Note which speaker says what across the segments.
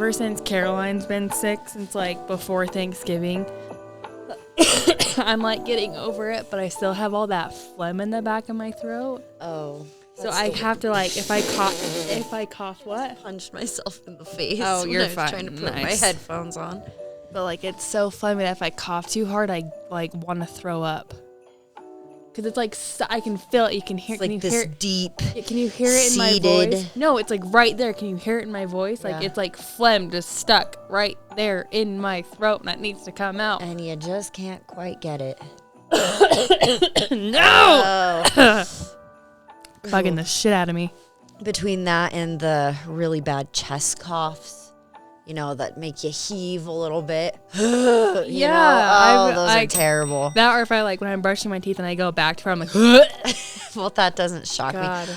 Speaker 1: ever since Caroline's been sick, since like before Thanksgiving, I'm like getting over it, but I still have all that phlegm in the back of my throat.
Speaker 2: Oh.
Speaker 1: So I have to like, if I cough, what?
Speaker 2: Punched myself in the face.
Speaker 1: Oh, you're
Speaker 2: when I was
Speaker 1: fine.
Speaker 2: trying to put my
Speaker 1: Nice.
Speaker 2: headphones on.
Speaker 1: But like, it's so phlegmy that if I cough too hard, I like want to throw up. Cause it's like, I can feel it. You can hear.
Speaker 2: It's like
Speaker 1: can you
Speaker 2: this
Speaker 1: hear,
Speaker 2: deep,
Speaker 1: can you hear it in my
Speaker 2: seated.
Speaker 1: voice? No, it's like right there. Can you hear it in my voice? Like it's like phlegm just stuck right there in my throat, and that needs to come out.
Speaker 2: And you just can't quite get it.
Speaker 1: No!
Speaker 2: Oh.
Speaker 1: Bugging the shit out of me.
Speaker 2: Between that and the really bad chest coughs, you know, that make you heave a little bit. Those are terrible.
Speaker 1: That, or if I like when I'm brushing my teeth and I go back to where I'm like,
Speaker 2: Well, that doesn't shock
Speaker 1: God.
Speaker 2: me.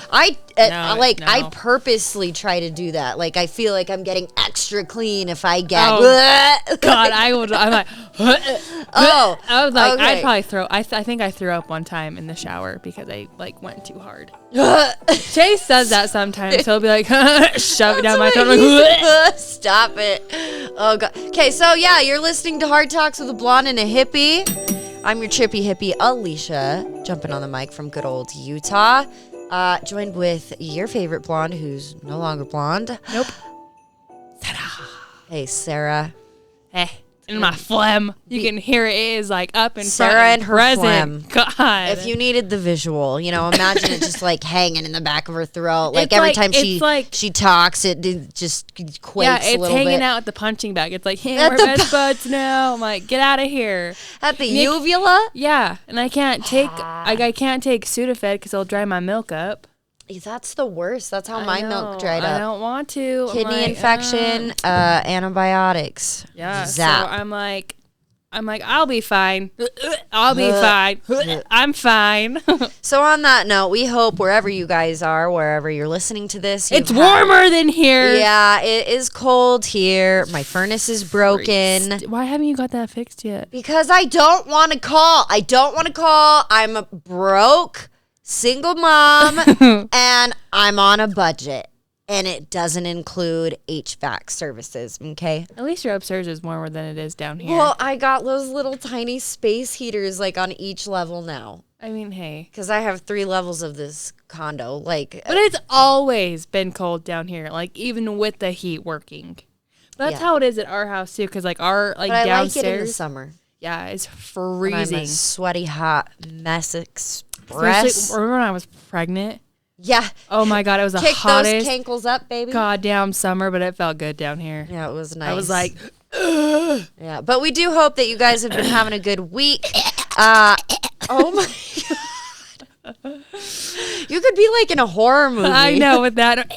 Speaker 1: No.
Speaker 2: I purposely try to do that. Like, I feel like I'm getting extra clean if I gag.
Speaker 1: Oh, God, I'm like,
Speaker 2: Oh,
Speaker 1: I was like,
Speaker 2: okay.
Speaker 1: I'd probably throw. I think I threw up one time in the shower because I like went too hard. Chase does that sometimes. He'll be like, shove it down my throat. Like,
Speaker 2: Stop it. Oh, God. Okay, so yeah, you're listening to Hard Talks with a Blonde and a Hippie. I'm your trippy hippie, Alicia, jumping on the mic from good old Utah. Joined with your favorite blonde, who's no longer blonde.
Speaker 1: Nope.
Speaker 2: Hey, Sarah.
Speaker 1: Hey, in my phlegm, you can hear it is like up and
Speaker 2: Sarah and her phlegm.
Speaker 1: God.
Speaker 2: If you needed the visual, you know, imagine it just like hanging in the back of her throat. Like
Speaker 1: It's
Speaker 2: every
Speaker 1: like-
Speaker 2: time
Speaker 1: it's
Speaker 2: she talks, it just quakes
Speaker 1: yeah,
Speaker 2: a
Speaker 1: it's
Speaker 2: little
Speaker 1: hanging
Speaker 2: bit.
Speaker 1: out at the punching bag. It's like, hey,
Speaker 2: At
Speaker 1: we're
Speaker 2: the
Speaker 1: best buds now. I'm like, get out of here.
Speaker 2: At the
Speaker 1: Nick-
Speaker 2: uvula?
Speaker 1: Yeah, and I can't take I can't take Sudafed because it'll dry my milk up.
Speaker 2: That's the worst. That's how my milk
Speaker 1: know,
Speaker 2: dried
Speaker 1: I
Speaker 2: up.
Speaker 1: don't want to. I'm
Speaker 2: Kidney
Speaker 1: like,
Speaker 2: infection, antibiotics.
Speaker 1: Yeah,
Speaker 2: Zap.
Speaker 1: so I'm like, I'll be fine. I'll be fine. I'm fine.
Speaker 2: So on that note, we hope wherever you guys are, wherever you're listening to this,
Speaker 1: It's warmer than here.
Speaker 2: Yeah, it is cold here. My furnace is broken.
Speaker 1: Why haven't you got that fixed yet?
Speaker 2: Because I don't want to call. I'm a broke, single mom, and I'm on a budget. And it doesn't include HVAC services, okay?
Speaker 1: At least your upstairs is warmer than it is down here.
Speaker 2: Well, I got those little tiny space heaters like on each level now.
Speaker 1: I mean, hey.
Speaker 2: Because I have 3 levels of this condo. Like,
Speaker 1: But it's always been cold down here, like even with the heat working. But that's how it is at our house too, because like our like
Speaker 2: but I
Speaker 1: downstairs.
Speaker 2: like it in the summer.
Speaker 1: Yeah, it's
Speaker 2: When I'm
Speaker 1: freezing.
Speaker 2: a sweaty, hot mess express.
Speaker 1: Especially, remember when I was pregnant?
Speaker 2: Yeah.
Speaker 1: Oh my God, it was the
Speaker 2: Kick
Speaker 1: hottest
Speaker 2: those cankles up, baby.
Speaker 1: goddamn summer, but it felt good down here.
Speaker 2: Yeah, it was nice.
Speaker 1: I was like,
Speaker 2: yeah, but we do hope that you guys have been having a good week. Oh my God. You could be like in a horror movie.
Speaker 1: I know with that.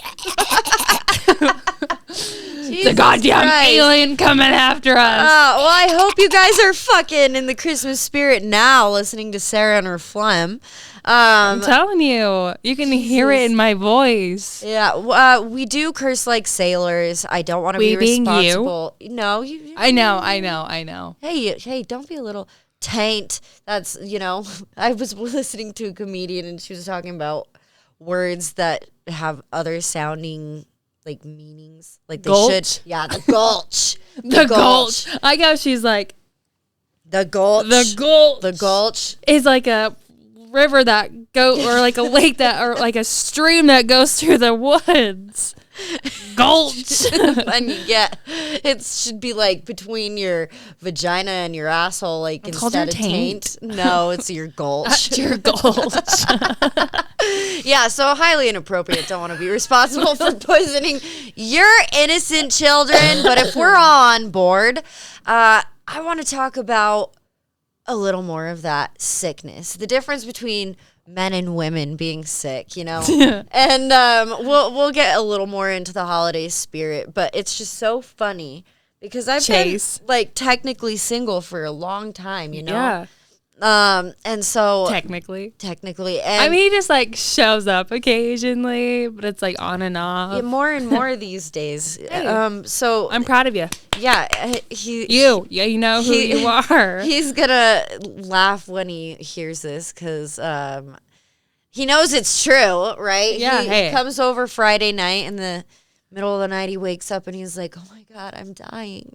Speaker 2: Jesus
Speaker 1: The goddamn
Speaker 2: Christ.
Speaker 1: alien coming after us.
Speaker 2: Well, I hope you guys are fucking in the Christmas spirit now, listening to Sarah and her phlegm.
Speaker 1: I'm telling you, you can hear it in my voice.
Speaker 2: Yeah, we do curse like sailors. I don't want to be
Speaker 1: We being you?
Speaker 2: responsible. No, you.
Speaker 1: I know.
Speaker 2: Hey, don't be a little taint. That's, I was listening to a comedian and she was talking about words that have other sounding like meanings. Like they
Speaker 1: Gulch?
Speaker 2: should. Yeah, the gulch.
Speaker 1: The gulch. I go, she's like,
Speaker 2: The gulch.
Speaker 1: the gulch.
Speaker 2: The gulch.
Speaker 1: Is like a river that go or like a lake that or like a stream that goes through the woods. Gulch.
Speaker 2: And it should be like between your vagina and your asshole, like
Speaker 1: It's called
Speaker 2: instead
Speaker 1: your
Speaker 2: of taint. No, it's your gulch.
Speaker 1: That's your gulch.
Speaker 2: Yeah, so highly inappropriate. Don't want to be responsible for poisoning your innocent children. But if we're all on board, I want to talk about a little more of that sickness. The difference between men and women being sick, and we'll get a little more into the holiday spirit, but it's just so funny because I've
Speaker 1: Chase.
Speaker 2: been like technically single for a long time,
Speaker 1: Yeah.
Speaker 2: and so
Speaker 1: Technically.
Speaker 2: and
Speaker 1: I mean, he just like shows up occasionally, but it's like on and off.
Speaker 2: yeah, more and more these days.
Speaker 1: Hey.
Speaker 2: So
Speaker 1: I'm proud of you.
Speaker 2: yeah,
Speaker 1: You know who you are.
Speaker 2: He's gonna laugh when he hears this because he knows it's true, right?
Speaker 1: Yeah,
Speaker 2: he
Speaker 1: hey.
Speaker 2: comes over Friday night and the Middle of the night, he wakes up and he's like, oh my God, I'm dying.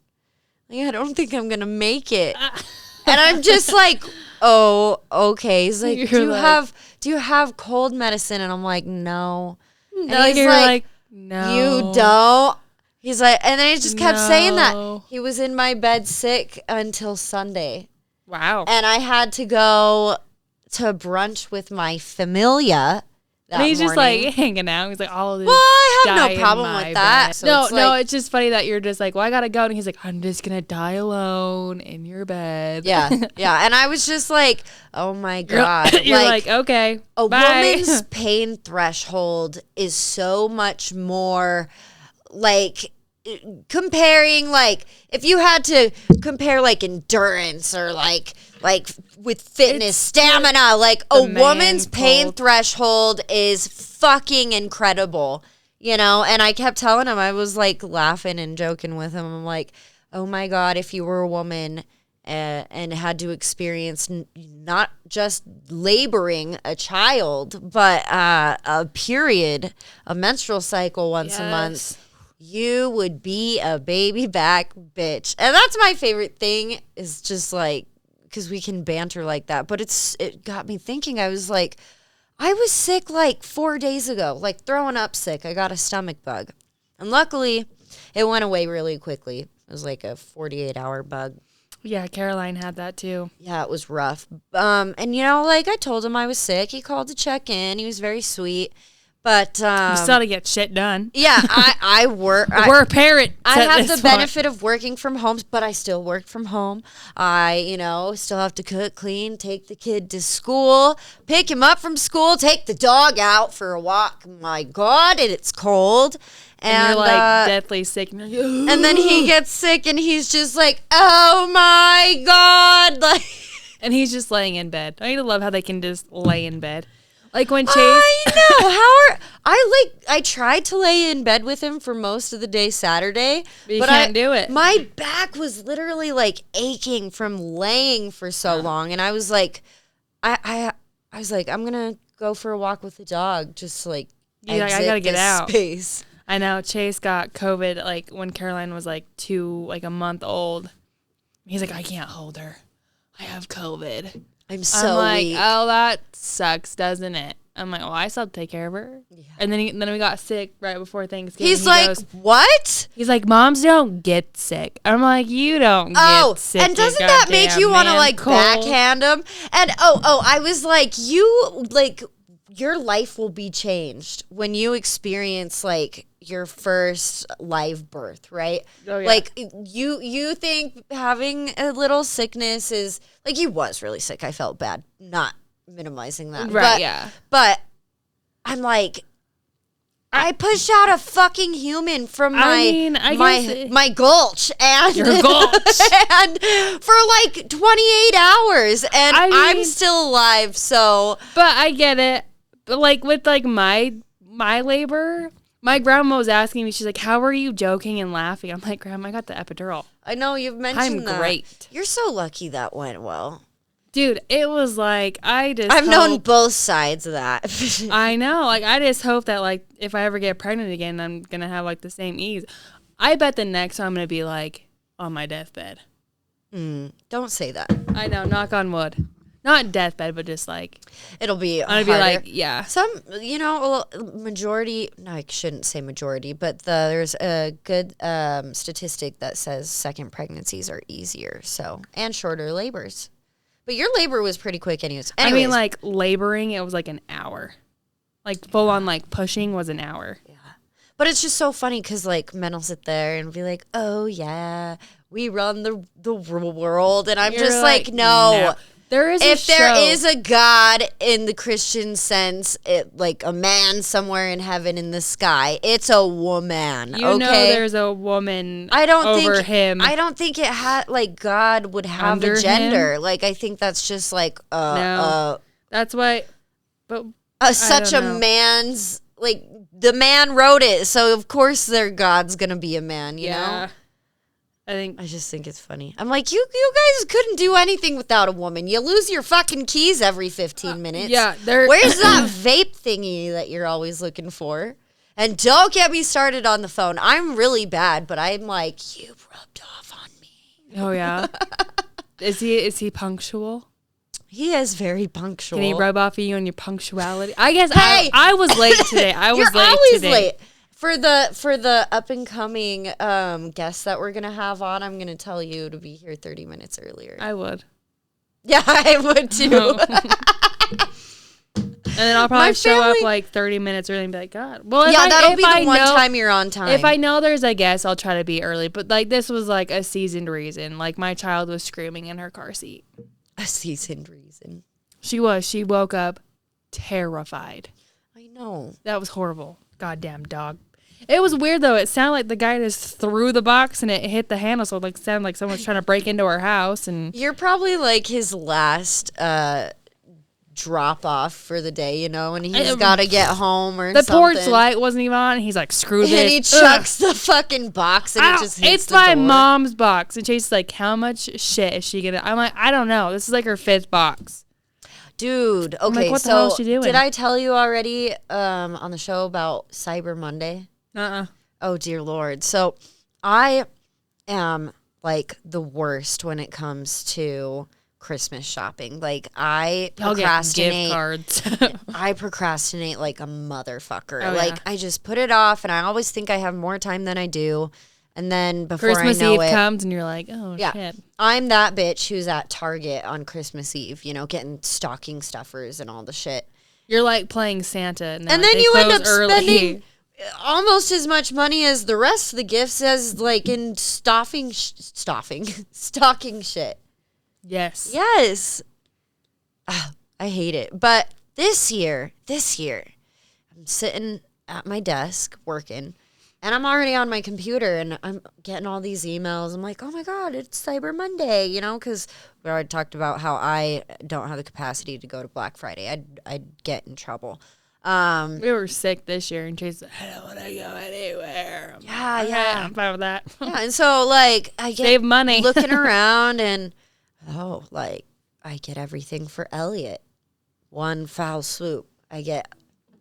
Speaker 2: Like, I don't think I'm going to make it. And I'm just like, oh, okay. He's like, do you have cold medicine? And I'm like, no. And he's like,
Speaker 1: no.
Speaker 2: You don't? He's like, and then he just kept saying that. He was in my bed sick until Sunday.
Speaker 1: Wow.
Speaker 2: And I had to go to brunch with my familia that
Speaker 1: and he's
Speaker 2: morning.
Speaker 1: just like hanging out. He's like, all of this.
Speaker 2: Well, I have no problem with that. So
Speaker 1: it's just funny that you're just like, well, I gotta go. And he's like, I'm just gonna die alone in your bed.
Speaker 2: Yeah. And I was just like, oh my God.
Speaker 1: You're like, okay.
Speaker 2: A
Speaker 1: bye.
Speaker 2: woman's pain threshold is so much more like comparing, like if you had to compare like endurance or like with fitness, stamina, like a woman's pain threshold is fucking incredible, you know? And I kept telling him, I was like laughing and joking with him. I'm like, oh my God, if you were a woman and had to experience not just laboring a child, but a period, a menstrual cycle once a month, you would be a baby back bitch. And that's my favorite thing, is just like, because we can banter like that. But it got me thinking. I was like, I was sick like 4 days ago, like throwing up sick. I got a stomach bug. And luckily, it went away really quickly. It was like a 48-hour bug.
Speaker 1: Yeah, Caroline had that too.
Speaker 2: Yeah, it was rough. And, you know, like I told him I was sick. He called to check in. He was very sweet. But
Speaker 1: you still to get shit done.
Speaker 2: Yeah, I work.
Speaker 1: We're a parent.
Speaker 2: I have the benefit of working from home, but I still work from home. I, still have to cook, clean, take the kid to school, pick him up from school, take the dog out for a walk. My God, and it's cold.
Speaker 1: And you're like deathly sick. And
Speaker 2: then he gets sick and he's just like, oh my God. Like,
Speaker 1: and he's just laying in bed. I love how they can just lay in bed. Like when Chase,
Speaker 2: I know I tried to lay in bed with him for most of the day Saturday,
Speaker 1: but you can't do it.
Speaker 2: My back was literally like aching from laying for so long, and I was like, I was like, I'm gonna go for a walk with the dog, just to, like,
Speaker 1: I gotta get out.
Speaker 2: Space.
Speaker 1: I know Chase got COVID like when Caroline was like a month old. He's like, I can't hold her. I have COVID.
Speaker 2: I'm so
Speaker 1: like,
Speaker 2: weak.
Speaker 1: oh, that sucks, doesn't it? I'm like, well, I still have to take care of her. Yeah. And then we got sick right before Thanksgiving.
Speaker 2: He's like, what?
Speaker 1: He's like, moms don't get sick. I'm like, you don't get sick.
Speaker 2: And doesn't that make you want to like backhand him? And I was like, your life will be changed when you experience like your first live birth, right? Oh, yeah. Like you think having a little sickness is like, he was really sick. I felt bad, not minimizing that.
Speaker 1: Right,
Speaker 2: But I'm like, I pushed out a fucking human from my gulch and
Speaker 1: your gulch
Speaker 2: and for like 28 hours and I'm still alive, so.
Speaker 1: But I get it. But like with like my labor, my grandma was asking me, she's like, how are you joking and laughing? I'm like, Grandma, I got the epidural.
Speaker 2: I know, you've mentioned that.
Speaker 1: I'm great.
Speaker 2: You're so lucky that went well.
Speaker 1: Dude, it was like,
Speaker 2: I've known both sides of that.
Speaker 1: I know. Like, I just hope that, like, if I ever get pregnant again, I'm going to have, like, the same ease. I bet the next one I'm going to be, like, on my deathbed.
Speaker 2: Don't say that.
Speaker 1: I know. Knock on wood. Not deathbed, but just, like.
Speaker 2: It'll be
Speaker 1: I'd be like, yeah.
Speaker 2: Some, majority, no, I shouldn't say majority, but there's a good statistic that says second pregnancies are easier, so, and shorter labors. But your labor was pretty quick anyways.
Speaker 1: I mean, like, laboring, it was like an hour. Like, full on, like, pushing was an hour.
Speaker 2: Yeah. But it's just so funny because, like, men will sit there and be like, oh, yeah, we run the world. And I'm just like, no.
Speaker 1: There is
Speaker 2: if there is a God in the Christian sense, like a man somewhere in heaven in the sky, it's a woman.
Speaker 1: You know, there's a woman him.
Speaker 2: I don't think it had like God would have a gender. Him? Like I think that's just like
Speaker 1: no. That's why. But
Speaker 2: such a man's like the man wrote it, so of course their God's gonna be a man. You know. I just think it's funny. I'm like, you guys couldn't do anything without a woman. You lose your fucking keys every 15 minutes.
Speaker 1: Yeah.
Speaker 2: Where's that vape thingy that you're always looking for? And don't get me started on the phone. I'm really bad, but I'm like, you've rubbed off on me.
Speaker 1: Oh yeah. Is he punctual?
Speaker 2: He is very punctual.
Speaker 1: Can he rub off of you on your punctuality? I guess
Speaker 2: Hey!
Speaker 1: I was late today.
Speaker 2: You're always late. For the up and coming guests that we're gonna have on, I'm gonna tell you to be here 30 minutes earlier.
Speaker 1: I would.
Speaker 2: Yeah, I would too.
Speaker 1: And then I'll probably show up like 30 minutes early and be like, God. Well,
Speaker 2: that'll be the one time you're on time.
Speaker 1: If I know there's a guest, I'll try to be early. But like this was like a seasoned reason. Like my child was screaming in her car seat.
Speaker 2: A seasoned reason.
Speaker 1: She was. She woke up terrified.
Speaker 2: I know.
Speaker 1: That was horrible. Goddamn dog. It was weird though. It sounded like the guy just threw the box and it hit the handle, so it sounded like someone's trying to break into our house. And
Speaker 2: you're probably like his last drop off for the day, you know, and he's got to get home or
Speaker 1: the
Speaker 2: something.
Speaker 1: porch light wasn't even on. And he's like, screw this.
Speaker 2: And he chucks the fucking box and it just hits
Speaker 1: it's
Speaker 2: the
Speaker 1: my
Speaker 2: door.
Speaker 1: mom's box. And Chase's like, how much shit is she gonna? I'm like, I don't know. This is like her 5th box.
Speaker 2: Dude, okay,
Speaker 1: like, what the hell is she doing?
Speaker 2: Did I tell you already on the show about Cyber Monday? Oh, dear Lord. So I am like the worst when it comes to Christmas shopping. Like I procrastinate.
Speaker 1: Gift cards.
Speaker 2: I procrastinate like a motherfucker.
Speaker 1: Oh,
Speaker 2: like
Speaker 1: yeah.
Speaker 2: I just put it off and I always think I have more time than I do. And then before
Speaker 1: Christmas
Speaker 2: I know
Speaker 1: Eve
Speaker 2: it,
Speaker 1: comes and you're like, oh shit.
Speaker 2: I'm that bitch who's at Target on Christmas Eve, you know, getting stocking stuffers and all the shit.
Speaker 1: You're like playing Santa, and then
Speaker 2: you end up
Speaker 1: early.
Speaker 2: spending almost as much money as the rest of the gifts as like in stocking shit.
Speaker 1: Yes.
Speaker 2: Yes. I hate it. But this year, I'm sitting at my desk working. And I'm already on my computer, and I'm getting all these emails. I'm like, oh, my God, it's Cyber Monday, you know, because we already talked about how I don't have the capacity to go to Black Friday. I'd get in trouble.
Speaker 1: We were sick this year, and Chase said, I don't want to go anywhere. I'm fine with that.
Speaker 2: Yeah, and so, like, I get
Speaker 1: Save money.
Speaker 2: looking around, and, I get everything for Elliot. One foul swoop. I get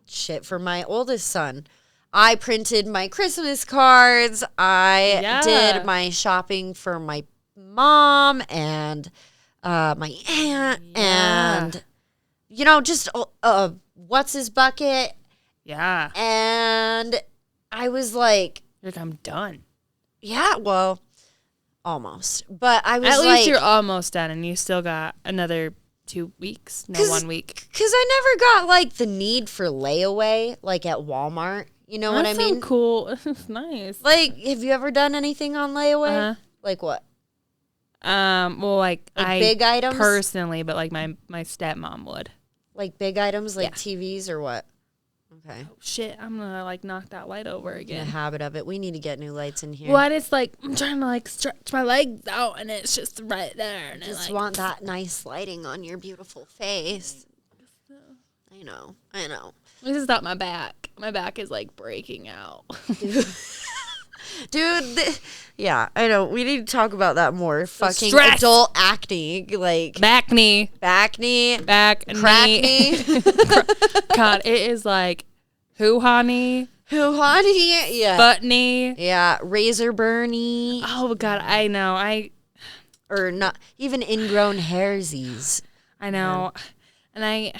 Speaker 2: shit for my oldest son. I printed my Christmas cards. I did my shopping for my mom and my aunt and, you know, just what's his bucket.
Speaker 1: Yeah.
Speaker 2: And I was like,
Speaker 1: I'm done.
Speaker 2: Yeah, well, almost. But I was
Speaker 1: At
Speaker 2: like,
Speaker 1: least you're almost done, and you still got another 2 weeks. No, 1 week.
Speaker 2: Because I never got, like, the need for layaway, like, at Walmart. You know what I mean?
Speaker 1: That's so cool. It's nice.
Speaker 2: Like, have you ever done anything on layaway?
Speaker 1: Uh-huh.
Speaker 2: Like what?
Speaker 1: Well, like
Speaker 2: big items?
Speaker 1: Personally, but like my stepmom would.
Speaker 2: Like big items, like TVs or what? Okay.
Speaker 1: Oh, shit, I'm gonna like knock that light over again.
Speaker 2: In the habit of it. We need to get new lights in here.
Speaker 1: What? It's like I'm trying to like stretch my legs out, and it's just right there. And
Speaker 2: just want that nice lighting on your beautiful face. I know.
Speaker 1: This is not my back. My back is like breaking out.
Speaker 2: Dude, yeah, I know. We need to talk about that more. Fucking
Speaker 1: stress.
Speaker 2: Adult acne, like
Speaker 1: back knee,
Speaker 2: crack knee.
Speaker 1: God, it is like hoo-ha knee,
Speaker 2: yeah,
Speaker 1: butt knee,
Speaker 2: yeah, razor burny.
Speaker 1: Oh God, I know.
Speaker 2: Or not even ingrown hairsies.
Speaker 1: I know, and I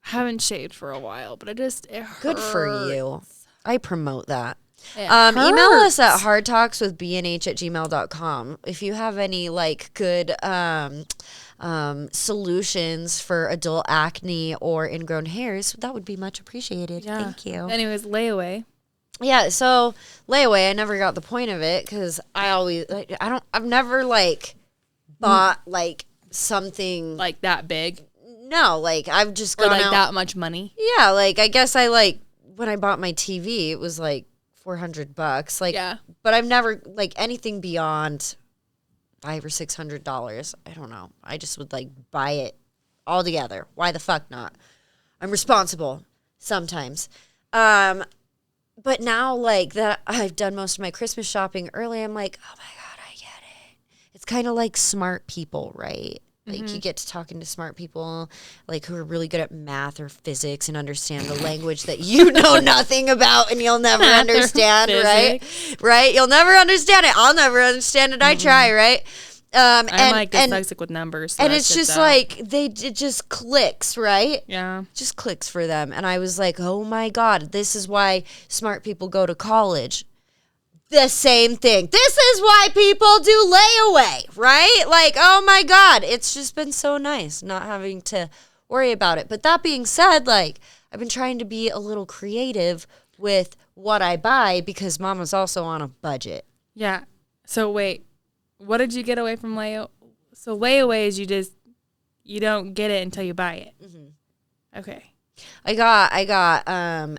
Speaker 1: haven't shaved for a while, but it hurts.
Speaker 2: Good for you. I promote that.
Speaker 1: Email
Speaker 2: us at hardtalkswithbnh@gmail.com if you have any like good solutions for adult acne or ingrown hairs. That would be much appreciated.
Speaker 1: Yeah.
Speaker 2: Thank you.
Speaker 1: Anyways, layaway.
Speaker 2: Yeah, so layaway, I never got the point of it because I've never like bought like something
Speaker 1: like that big.
Speaker 2: No, like I've just gone
Speaker 1: like
Speaker 2: out,
Speaker 1: that much money.
Speaker 2: Yeah, like I guess I like when I bought my TV, it was like $400. Like,
Speaker 1: yeah.
Speaker 2: But I've never like anything beyond $500 or $600. I don't know. I just would like buy it all together. Why the fuck not? I'm responsible sometimes. But now like that I've done most of my Christmas shopping early, I'm like, oh my God, I get it. It's kind of like smart people, right? Like you get to talking to smart people, like who are really good at math or physics and understand the language that you know nothing about and you'll never understand, right? Right? You'll never understand it. I'll never understand it. I try, right?
Speaker 1: I'm like dyslexic with numbers. So
Speaker 2: and it's just like it just clicks, right?
Speaker 1: Yeah.
Speaker 2: Just clicks for them. And I was like, oh my God, this is why smart people go to college. The same thing. This is why people do layaway, right? Like, oh my God, it's just been so nice not having to worry about it. But that being said, like, I've been trying to be a little creative with what I buy because Mama's also on a budget.
Speaker 1: Yeah. So wait, what did you get away from layaway? So layaway is you don't get it until you buy it. Mm-hmm. Okay.
Speaker 2: I got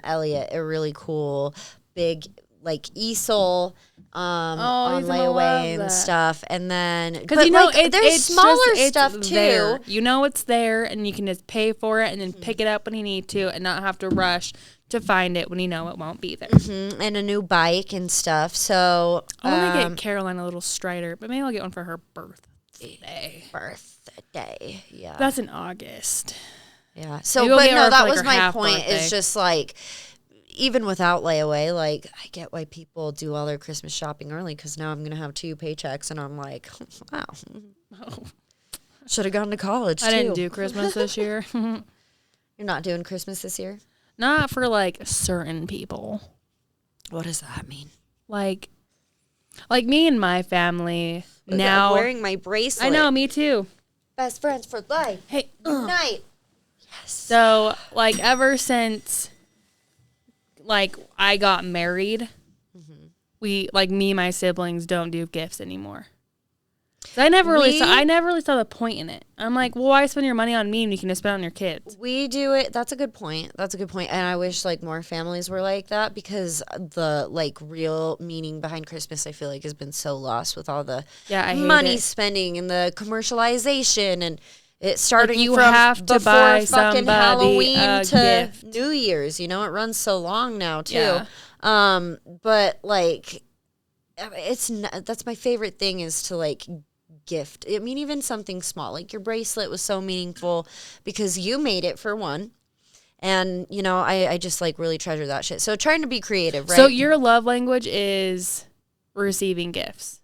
Speaker 2: Elliot a really cool big like easel on layaway and stuff, and then
Speaker 1: because you know like,
Speaker 2: there's smaller stuff too.
Speaker 1: There. You know it's there, and you can just pay for it and then pick it up when you need to, and not have to rush to find it when you know it won't be there.
Speaker 2: Mm-hmm. And a new bike and stuff. So
Speaker 1: I want to get Caroline a little Strider, but maybe I'll get one for her birthday.
Speaker 2: Yeah.
Speaker 1: That's in August.
Speaker 2: Yeah. So, but no, that was my point. Birthday. Is just like. Even without layaway, like, I get why people do all their Christmas shopping early because now I'm going to have 2 paychecks, and I'm like, wow. Oh. Should have gone to college,
Speaker 1: I didn't do Christmas this year.
Speaker 2: You're not doing Christmas this year?
Speaker 1: Not for, like, certain people.
Speaker 2: What does that mean?
Speaker 1: Like me and my family now.
Speaker 2: I'm wearing my bracelet.
Speaker 1: I know, me too.
Speaker 2: Best friends for life.
Speaker 1: Hey.
Speaker 2: Unite.
Speaker 1: Yes. So, like, ever since... Like, I got married, we, like, me and my siblings don't do gifts anymore. So I never really saw the point in it. I'm like, well, why spend your money on me and you can just spend it on your kids?
Speaker 2: We do it. That's a good point. And I wish, like, more families were like that because the, like, real meaning behind Christmas, I feel like, has been so lost with all the money spending and the commercialization and... It's starting
Speaker 1: like you
Speaker 2: from
Speaker 1: have to
Speaker 2: before
Speaker 1: buy
Speaker 2: fucking Halloween to
Speaker 1: gift.
Speaker 2: New Year's. You know, it runs so long now too.
Speaker 1: Yeah.
Speaker 2: But like, that's my favorite thing is to like gift. I mean, even something small like your bracelet was so meaningful because you made it for one. And, you know, I just like really treasure that shit. So trying to be creative, right?
Speaker 1: So your love language is receiving gifts.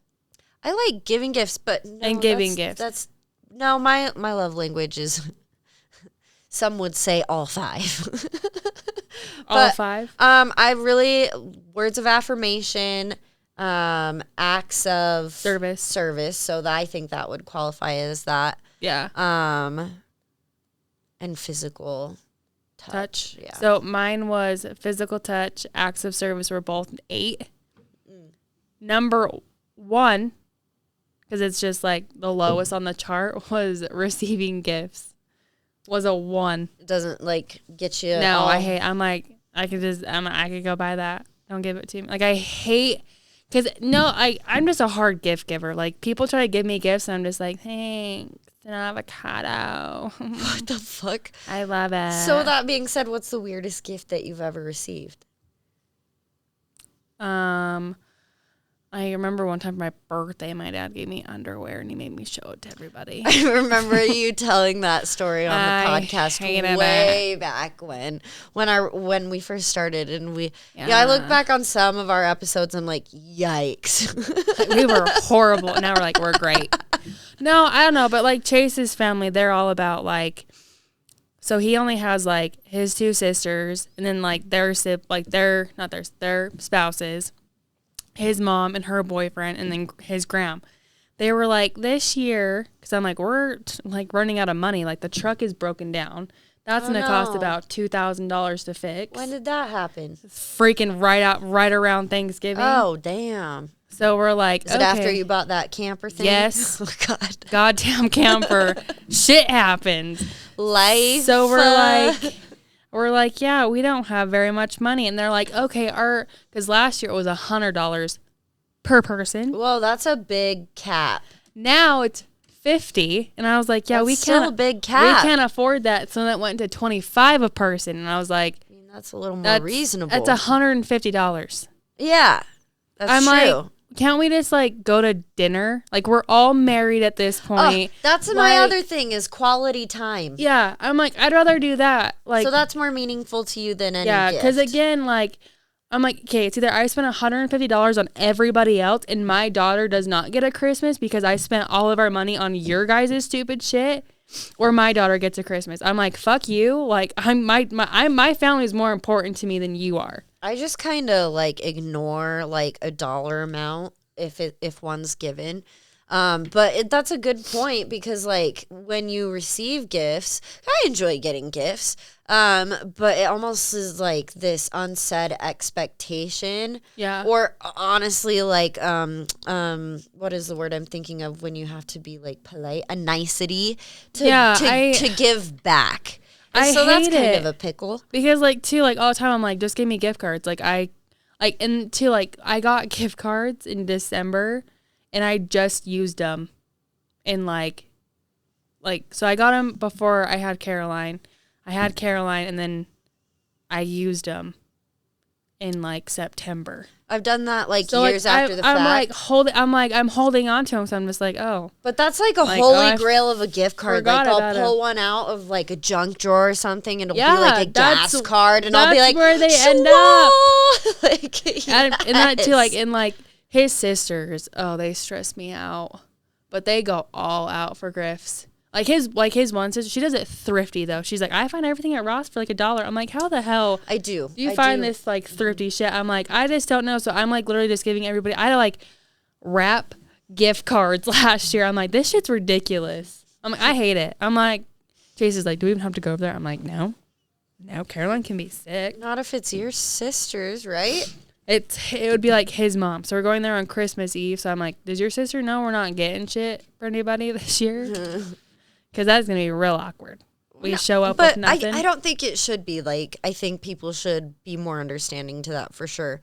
Speaker 2: I like giving gifts, but no,
Speaker 1: and giving gifts.
Speaker 2: No, my love language is, some would say all 5.
Speaker 1: All 5?
Speaker 2: I really, words of affirmation, acts of service. So that I think that would qualify as that.
Speaker 1: Yeah.
Speaker 2: And physical touch. Yeah.
Speaker 1: So mine was physical touch, acts of service were both 8. Number 1. Because it's just like the lowest on the chart was receiving gifts. Was a 1.
Speaker 2: It doesn't like get you.
Speaker 1: No, I'm like, I could go buy that. Don't give it to me. Like I hate, because I'm just a hard gift giver. Like people try to give me gifts and I'm just like, thanks, an avocado.
Speaker 2: What the fuck?
Speaker 1: I love it.
Speaker 2: So that being said, what's the weirdest gift that you've ever received?
Speaker 1: I remember one time for my birthday, my dad gave me underwear and he made me show it to everybody.
Speaker 2: I remember you telling that story on the podcast way back when we first started, and I look back on some of our episodes and I'm like, yikes.
Speaker 1: Like, we were horrible, and now we're like, we're great. No, I don't know, but like Chase's family, they're all about like, so he only has like his 2 sisters, and then like their spouses. His mom and her boyfriend, and then his gram. They were like, this year, because I'm like, we're like running out of money. Like the truck is broken down. That's going to cost about $2,000 to fix.
Speaker 2: When did that happen?
Speaker 1: Freaking right around Thanksgiving.
Speaker 2: Oh, damn.
Speaker 1: So we're like,
Speaker 2: Is it after you bought that camper thing?
Speaker 1: Yes.
Speaker 2: Oh, God.
Speaker 1: Goddamn camper. Shit happens.
Speaker 2: Life.
Speaker 1: So we're like, yeah, we don't have very much money. And they're like, okay, because last year it was $100 per person.
Speaker 2: Well, that's a big cap.
Speaker 1: Now it's $50. And I was like, yeah,
Speaker 2: that's still a big cap.
Speaker 1: We can't afford that. So that went to $25 a person. And I was like,
Speaker 2: that's a little more reasonable.
Speaker 1: That's $150.
Speaker 2: Yeah, that's true.
Speaker 1: Like, can't we just like go to dinner? Like we're all married at this point.
Speaker 2: That's
Speaker 1: like,
Speaker 2: my other thing is quality time.
Speaker 1: Yeah, I'm like, I'd rather do that. Like,
Speaker 2: so that's more meaningful to you than any
Speaker 1: yeah,
Speaker 2: gift.
Speaker 1: because again, like, I'm like, okay, it's either I spent $150 on everybody else and my daughter does not get a Christmas because I spent all of our money on your guys' stupid shit, or my daughter gets a Christmas. I'm like, fuck you. Like, my family is more important to me than you are.
Speaker 2: I just kind of like ignore like a dollar amount if one's given. But that's a good point because like when you receive gifts, I enjoy getting gifts. But it almost is like this unsaid expectation.
Speaker 1: Yeah.
Speaker 2: Or honestly, like, what is the word I'm thinking of when you have to be like polite? A nicety to give back. And so that's kind of a pickle.
Speaker 1: Because like too, like all the time I'm like, just give me gift cards. Like I got gift cards in December and I just used them in like so I got them before I had Caroline. I had Caroline and then I used them in like September.
Speaker 2: I've done that like years after the fact.
Speaker 1: I'm holding on to them, so I'm just like, oh.
Speaker 2: But that's like a holy grail of a gift card. Like I'll pull one out of like a junk drawer or something, and it'll be like a gas card, and I'll be like,
Speaker 1: where they end up.
Speaker 2: Like,
Speaker 1: yes. and that too, like in like his sisters, oh, they stress me out, but they go all out for gifts. Like his one sister, she does it thrifty though. She's like, I find everything at Ross for like $1. I'm like, how the hell
Speaker 2: I do
Speaker 1: you find this like thrifty shit? I'm like, I just don't know. So I'm like literally just giving everybody. I had to like wrap gift cards last year. I'm like, this shit's ridiculous. I'm like, I hate it. I'm like, Chase is like, do we even have to go over there? I'm like, no, Caroline can be sick.
Speaker 2: Not if it's your sisters, right?
Speaker 1: It would be like his mom. So we're going there on Christmas Eve. So I'm like, does your sister know we're not getting shit for anybody this year? Because that's going to be real awkward. We show up with nothing.
Speaker 2: I don't think it should be. Like, I think people should be more understanding to that for sure.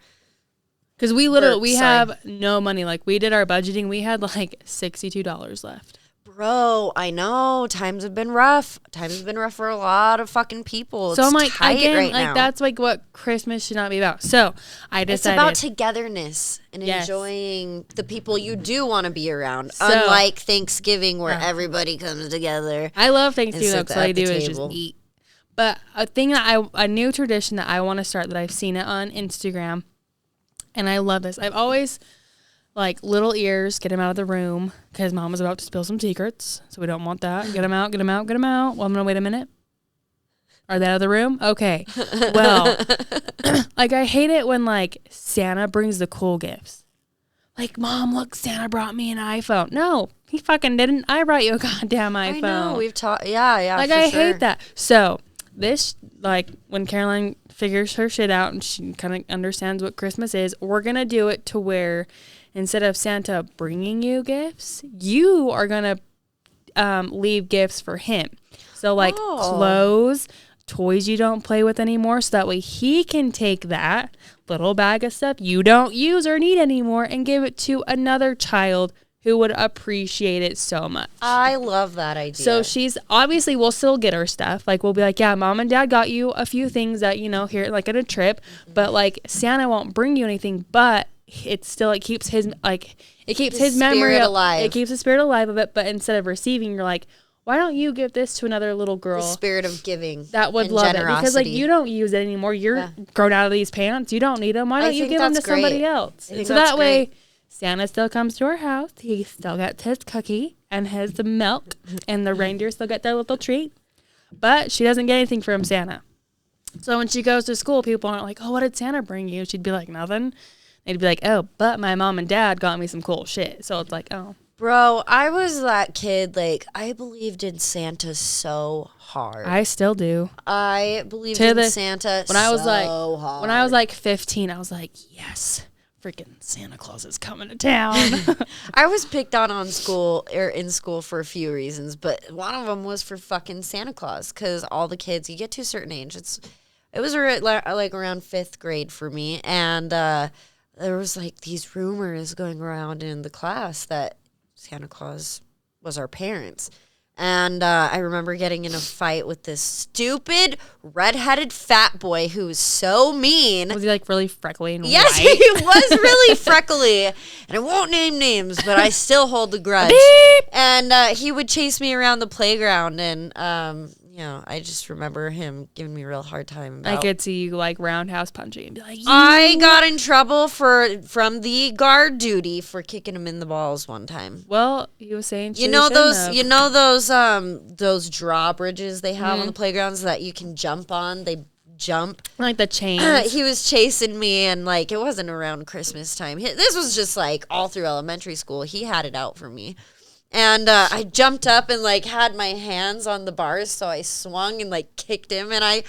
Speaker 1: Because we have no money. Like, we did our budgeting. We had like $62 left.
Speaker 2: Bro, I know. Times have been rough. Times have been rough for a lot of fucking people.
Speaker 1: So I'm like, again,
Speaker 2: right
Speaker 1: like
Speaker 2: now.
Speaker 1: That's like what Christmas should not be about. So I decided.
Speaker 2: It's about togetherness and enjoying the people you do want to be around.
Speaker 1: So,
Speaker 2: unlike Thanksgiving where everybody comes together.
Speaker 1: I love Thanksgiving because all I do is just eat. But a new tradition that I want to start that I've seen it on Instagram, and I love this. I've always. Like, little ears, get him out of the room because Mom was about to spill some secrets. So we don't want that. Get him out. Well, I'm going to wait a minute. Are they out of the room? Okay. Well, like, I hate it when, like, Santa brings the cool gifts. Like, Mom, look, Santa brought me an iPhone. No, he fucking didn't. I brought you a goddamn iPhone. I
Speaker 2: know. We've talked. Yeah.
Speaker 1: Like, I hate that. So, this, like, when Caroline figures her shit out and she kind of understands what Christmas is, we're going to do it to where instead of Santa bringing you gifts, you are going to leave gifts for him. So, like, clothes, toys you don't play with anymore, so that way he can take that little bag of stuff you don't use or need anymore and give it to another child who would appreciate it so much.
Speaker 2: I love that idea.
Speaker 1: So she's, obviously, we'll still get her stuff. Like, we'll be like, yeah, Mom and Dad got you a few things that, you know, here, like, at a trip. But, like, Santa won't bring you anything, but it's still, it keeps his, like, it keeps his memory
Speaker 2: alive.
Speaker 1: It keeps the spirit alive of it. But instead of receiving, you're like, why don't you give this to another little girl?
Speaker 2: The spirit of giving.
Speaker 1: That would love generosity. It. Because, like, you don't use it anymore. You're grown out of these pants. You don't need them. Why don't you give them to somebody else? So that way, Santa still comes to our house. He still gets his cookie and his milk. And the reindeer still get their little treat. But she doesn't get anything from Santa. So when she goes to school, people aren't like, oh, what did Santa bring you? She'd be like, nothing. They'd be like, oh, but my mom and dad got me some cool shit. So it's like, oh.
Speaker 2: Bro, I was that kid, like, I believed in Santa so hard.
Speaker 1: I still do.
Speaker 2: I believed in Santa
Speaker 1: when I was
Speaker 2: hard.
Speaker 1: When I was like 15, I was like, yes, freaking Santa Claus is coming to town.
Speaker 2: I was picked on in school for a few reasons, but one of them was for fucking Santa Claus, because all the kids, you get to a certain age, it was like around 5th grade for me, and there was like these rumors going around in the class that Santa Claus was our parents. And I remember getting in a fight with this stupid redheaded fat boy who was so mean.
Speaker 1: Was he like really freckly and
Speaker 2: Yes,
Speaker 1: white?
Speaker 2: he was really freckly. And I won't name names, but I still hold the grudge.
Speaker 1: Beep.
Speaker 2: And he would chase me around the playground. And, I just remember him giving me a real hard time about.
Speaker 1: I could see you like roundhouse punching and be like,
Speaker 2: I got in trouble from the guard duty for kicking him in the balls one time.
Speaker 1: Well, he was saying
Speaker 2: You know those drawbridges they have on the playgrounds that you can jump on? They jump.
Speaker 1: Like the chains.
Speaker 2: He was chasing me, and like it wasn't around Christmas time. This was just like all through elementary school. He had it out for me. And I jumped up and like had my hands on the bars, so I swung and like kicked him, and I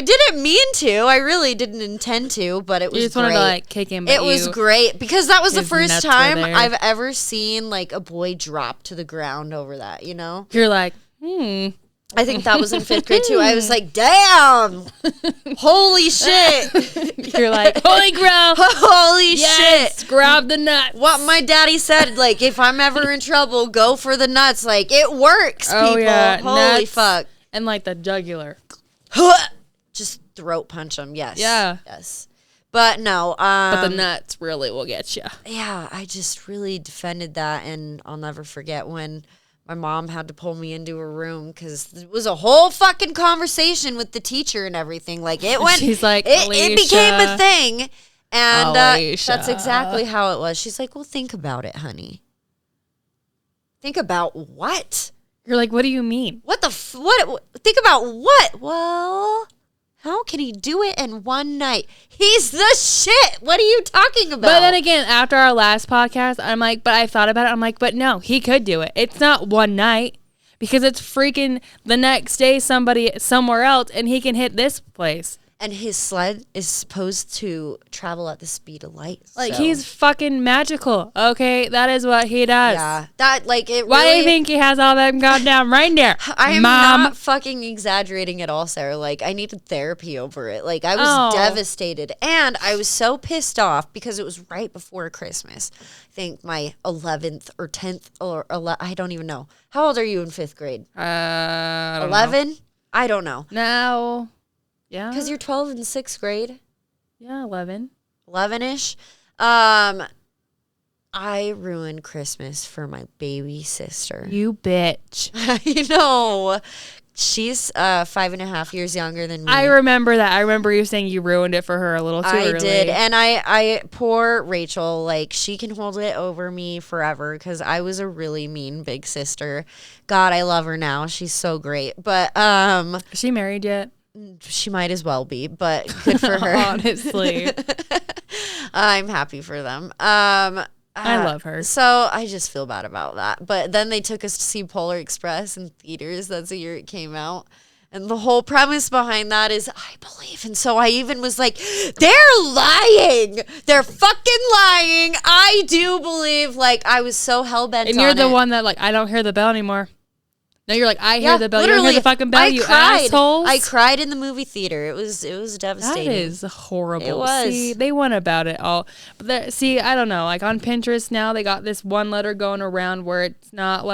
Speaker 2: didn't mean to. I really didn't intend to, but it was
Speaker 1: You just
Speaker 2: great.
Speaker 1: wanted to like kick him.
Speaker 2: It was great because that was the
Speaker 1: his
Speaker 2: first
Speaker 1: nuts were
Speaker 2: time
Speaker 1: there.
Speaker 2: I've ever seen like a boy drop to the ground over that. You know,
Speaker 1: You're like,
Speaker 2: I think that was in 5th grade too. I was like, damn, holy shit.
Speaker 1: You're like, holy crow.
Speaker 2: Holy
Speaker 1: Yes,
Speaker 2: shit.
Speaker 1: grab the nut.
Speaker 2: What my daddy said, like, if I'm ever in trouble, go for the nuts. Like, it works, people.
Speaker 1: Oh, yeah,
Speaker 2: Holy
Speaker 1: nuts.
Speaker 2: fuck.
Speaker 1: And like the jugular.
Speaker 2: Just throat punch them. Yes.
Speaker 1: Yeah.
Speaker 2: Yes. But no.
Speaker 1: But the nuts really will get you.
Speaker 2: Yeah, I just really defended that, and I'll never forget when my mom had to pull me into a room because it was a whole fucking conversation with the teacher and everything. Like, it went.
Speaker 1: She's like,
Speaker 2: it became a thing. And
Speaker 1: Alicia.
Speaker 2: that's exactly how it was. She's like, well, think about it, honey. Think about what?
Speaker 1: You're like, what do you mean?
Speaker 2: What the what? Think about what? Well, how can he do it in one night? He's the shit. What are you talking about?
Speaker 1: But then again, after our last podcast, I'm like, but I thought about it. I'm like, but no, he could do it. It's not one night because it's freaking the next day somebody somewhere else and he can hit this place.
Speaker 2: And his sled is supposed to travel at the speed of light.
Speaker 1: Like,
Speaker 2: so.
Speaker 1: he's fucking magical. Okay, that is what he does.
Speaker 2: Yeah. That, like, it
Speaker 1: Why
Speaker 2: really,
Speaker 1: do you think he has all them goddamn reindeer?
Speaker 2: I am
Speaker 1: Mom.
Speaker 2: not fucking exaggerating at all, Sarah. Like, I needed therapy over it. Like, I was
Speaker 1: Oh.
Speaker 2: devastated. And I was so pissed off because it was right before Christmas. I think my 11th or 10th or I don't even know. How old are you in 5th grade? 11? I don't know.
Speaker 1: No. Yeah.
Speaker 2: Because you're 12 in 6th grade.
Speaker 1: Yeah, 11.
Speaker 2: 11-ish. I ruined Christmas for my baby sister.
Speaker 1: You bitch.
Speaker 2: I know. She's 5.5 years younger than me.
Speaker 1: I remember that. I remember you saying you ruined it for her a little too early.
Speaker 2: I did. And I poor Rachel, like, she can hold it over me forever because I was a really mean big sister. God, I love her now. She's so great. But
Speaker 1: Is she married yet?
Speaker 2: she might as well be, but good for her.
Speaker 1: Honestly.
Speaker 2: I'm happy for them.
Speaker 1: I love her.
Speaker 2: So I just feel bad about that. But then they took us to see Polar Express in theaters. That's the year it came out. And the whole premise behind that is I believe. And so I even was like, they're lying. They're fucking lying. I do believe. Like, I was so hell-bent on it.
Speaker 1: And you're the one that, like, I don't hear the bell anymore. No, you're like, I hear the bell. You don't hear the fucking bell, you assholes.
Speaker 2: I cried in the movie theater. It was devastating.
Speaker 1: That is horrible.
Speaker 2: It was.
Speaker 1: See, they went about it all. But see, I don't know. Like, on Pinterest now, they got this one letter going around where it's not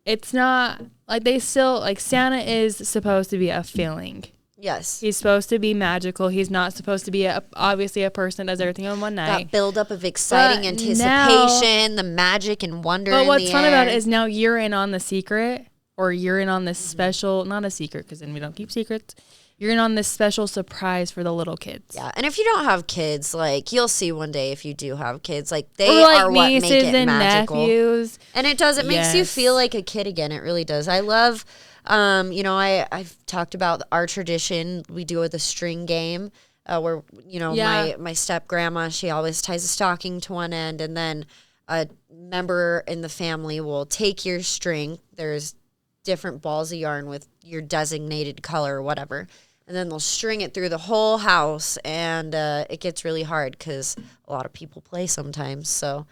Speaker 1: it's not, like, they still, like, Santa is supposed to be a feeling.
Speaker 2: Yes.
Speaker 1: He's supposed to be magical. He's not supposed to be, obviously, a person that does everything in one night.
Speaker 2: That buildup of exciting anticipation, the magic and wonder
Speaker 1: But
Speaker 2: in
Speaker 1: what's
Speaker 2: the
Speaker 1: fun
Speaker 2: air.
Speaker 1: about it is now you're in on the secret, or you're in on this special, not a secret, because then we don't keep secrets. You're in on this special surprise for the little kids.
Speaker 2: Yeah, and if you don't have kids, like, you'll see one day if you do have kids, like, they
Speaker 1: Or like
Speaker 2: are what make
Speaker 1: nieces
Speaker 2: it
Speaker 1: and
Speaker 2: magical.
Speaker 1: nephews.
Speaker 2: And it does. It makes you
Speaker 1: Yes.
Speaker 2: feel like a kid again. It really does. I love, I've talked about our tradition. We do with a string game where,
Speaker 1: Yeah.
Speaker 2: my step-grandma, she always ties a stocking to one end, and then a member in the family will take your string. There's different balls of yarn with your designated color or whatever. And then they'll string it through the whole house, and it gets really hard because a lot of people play sometimes. So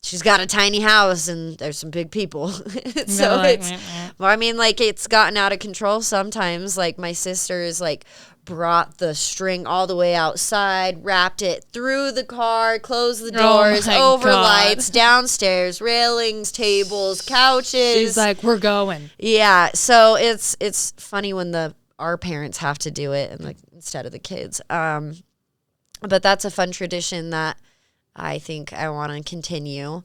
Speaker 2: she's got a tiny house and there's some big people. So
Speaker 1: like,
Speaker 2: it's, well, I mean, like, it's gotten out of control sometimes. Like, my sister is like, brought the string all the way outside, wrapped it through the car, closed the doors, over lights, downstairs, railings, tables, couches.
Speaker 1: She's like, we're going.
Speaker 2: Yeah, so it's funny when our parents have to do it and like instead of the kids. But that's a fun tradition that I think I want to continue.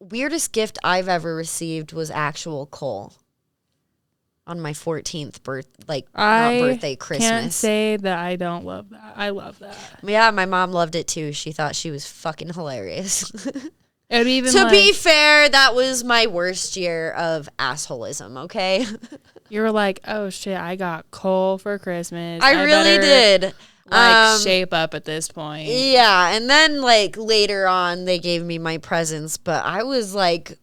Speaker 2: Weirdest gift I've ever received was actual coal. On my 14th birthday, Christmas.
Speaker 1: I can't say that I don't love that. I love that.
Speaker 2: Yeah, my mom loved it too. She thought she was fucking hilarious.
Speaker 1: It would even
Speaker 2: to be fair, that was my worst year of assholism, okay?
Speaker 1: You were like, oh shit, I got coal for Christmas.
Speaker 2: I really did.
Speaker 1: Shape up at this point.
Speaker 2: Yeah, and then like later on they gave me my presents, but I was like,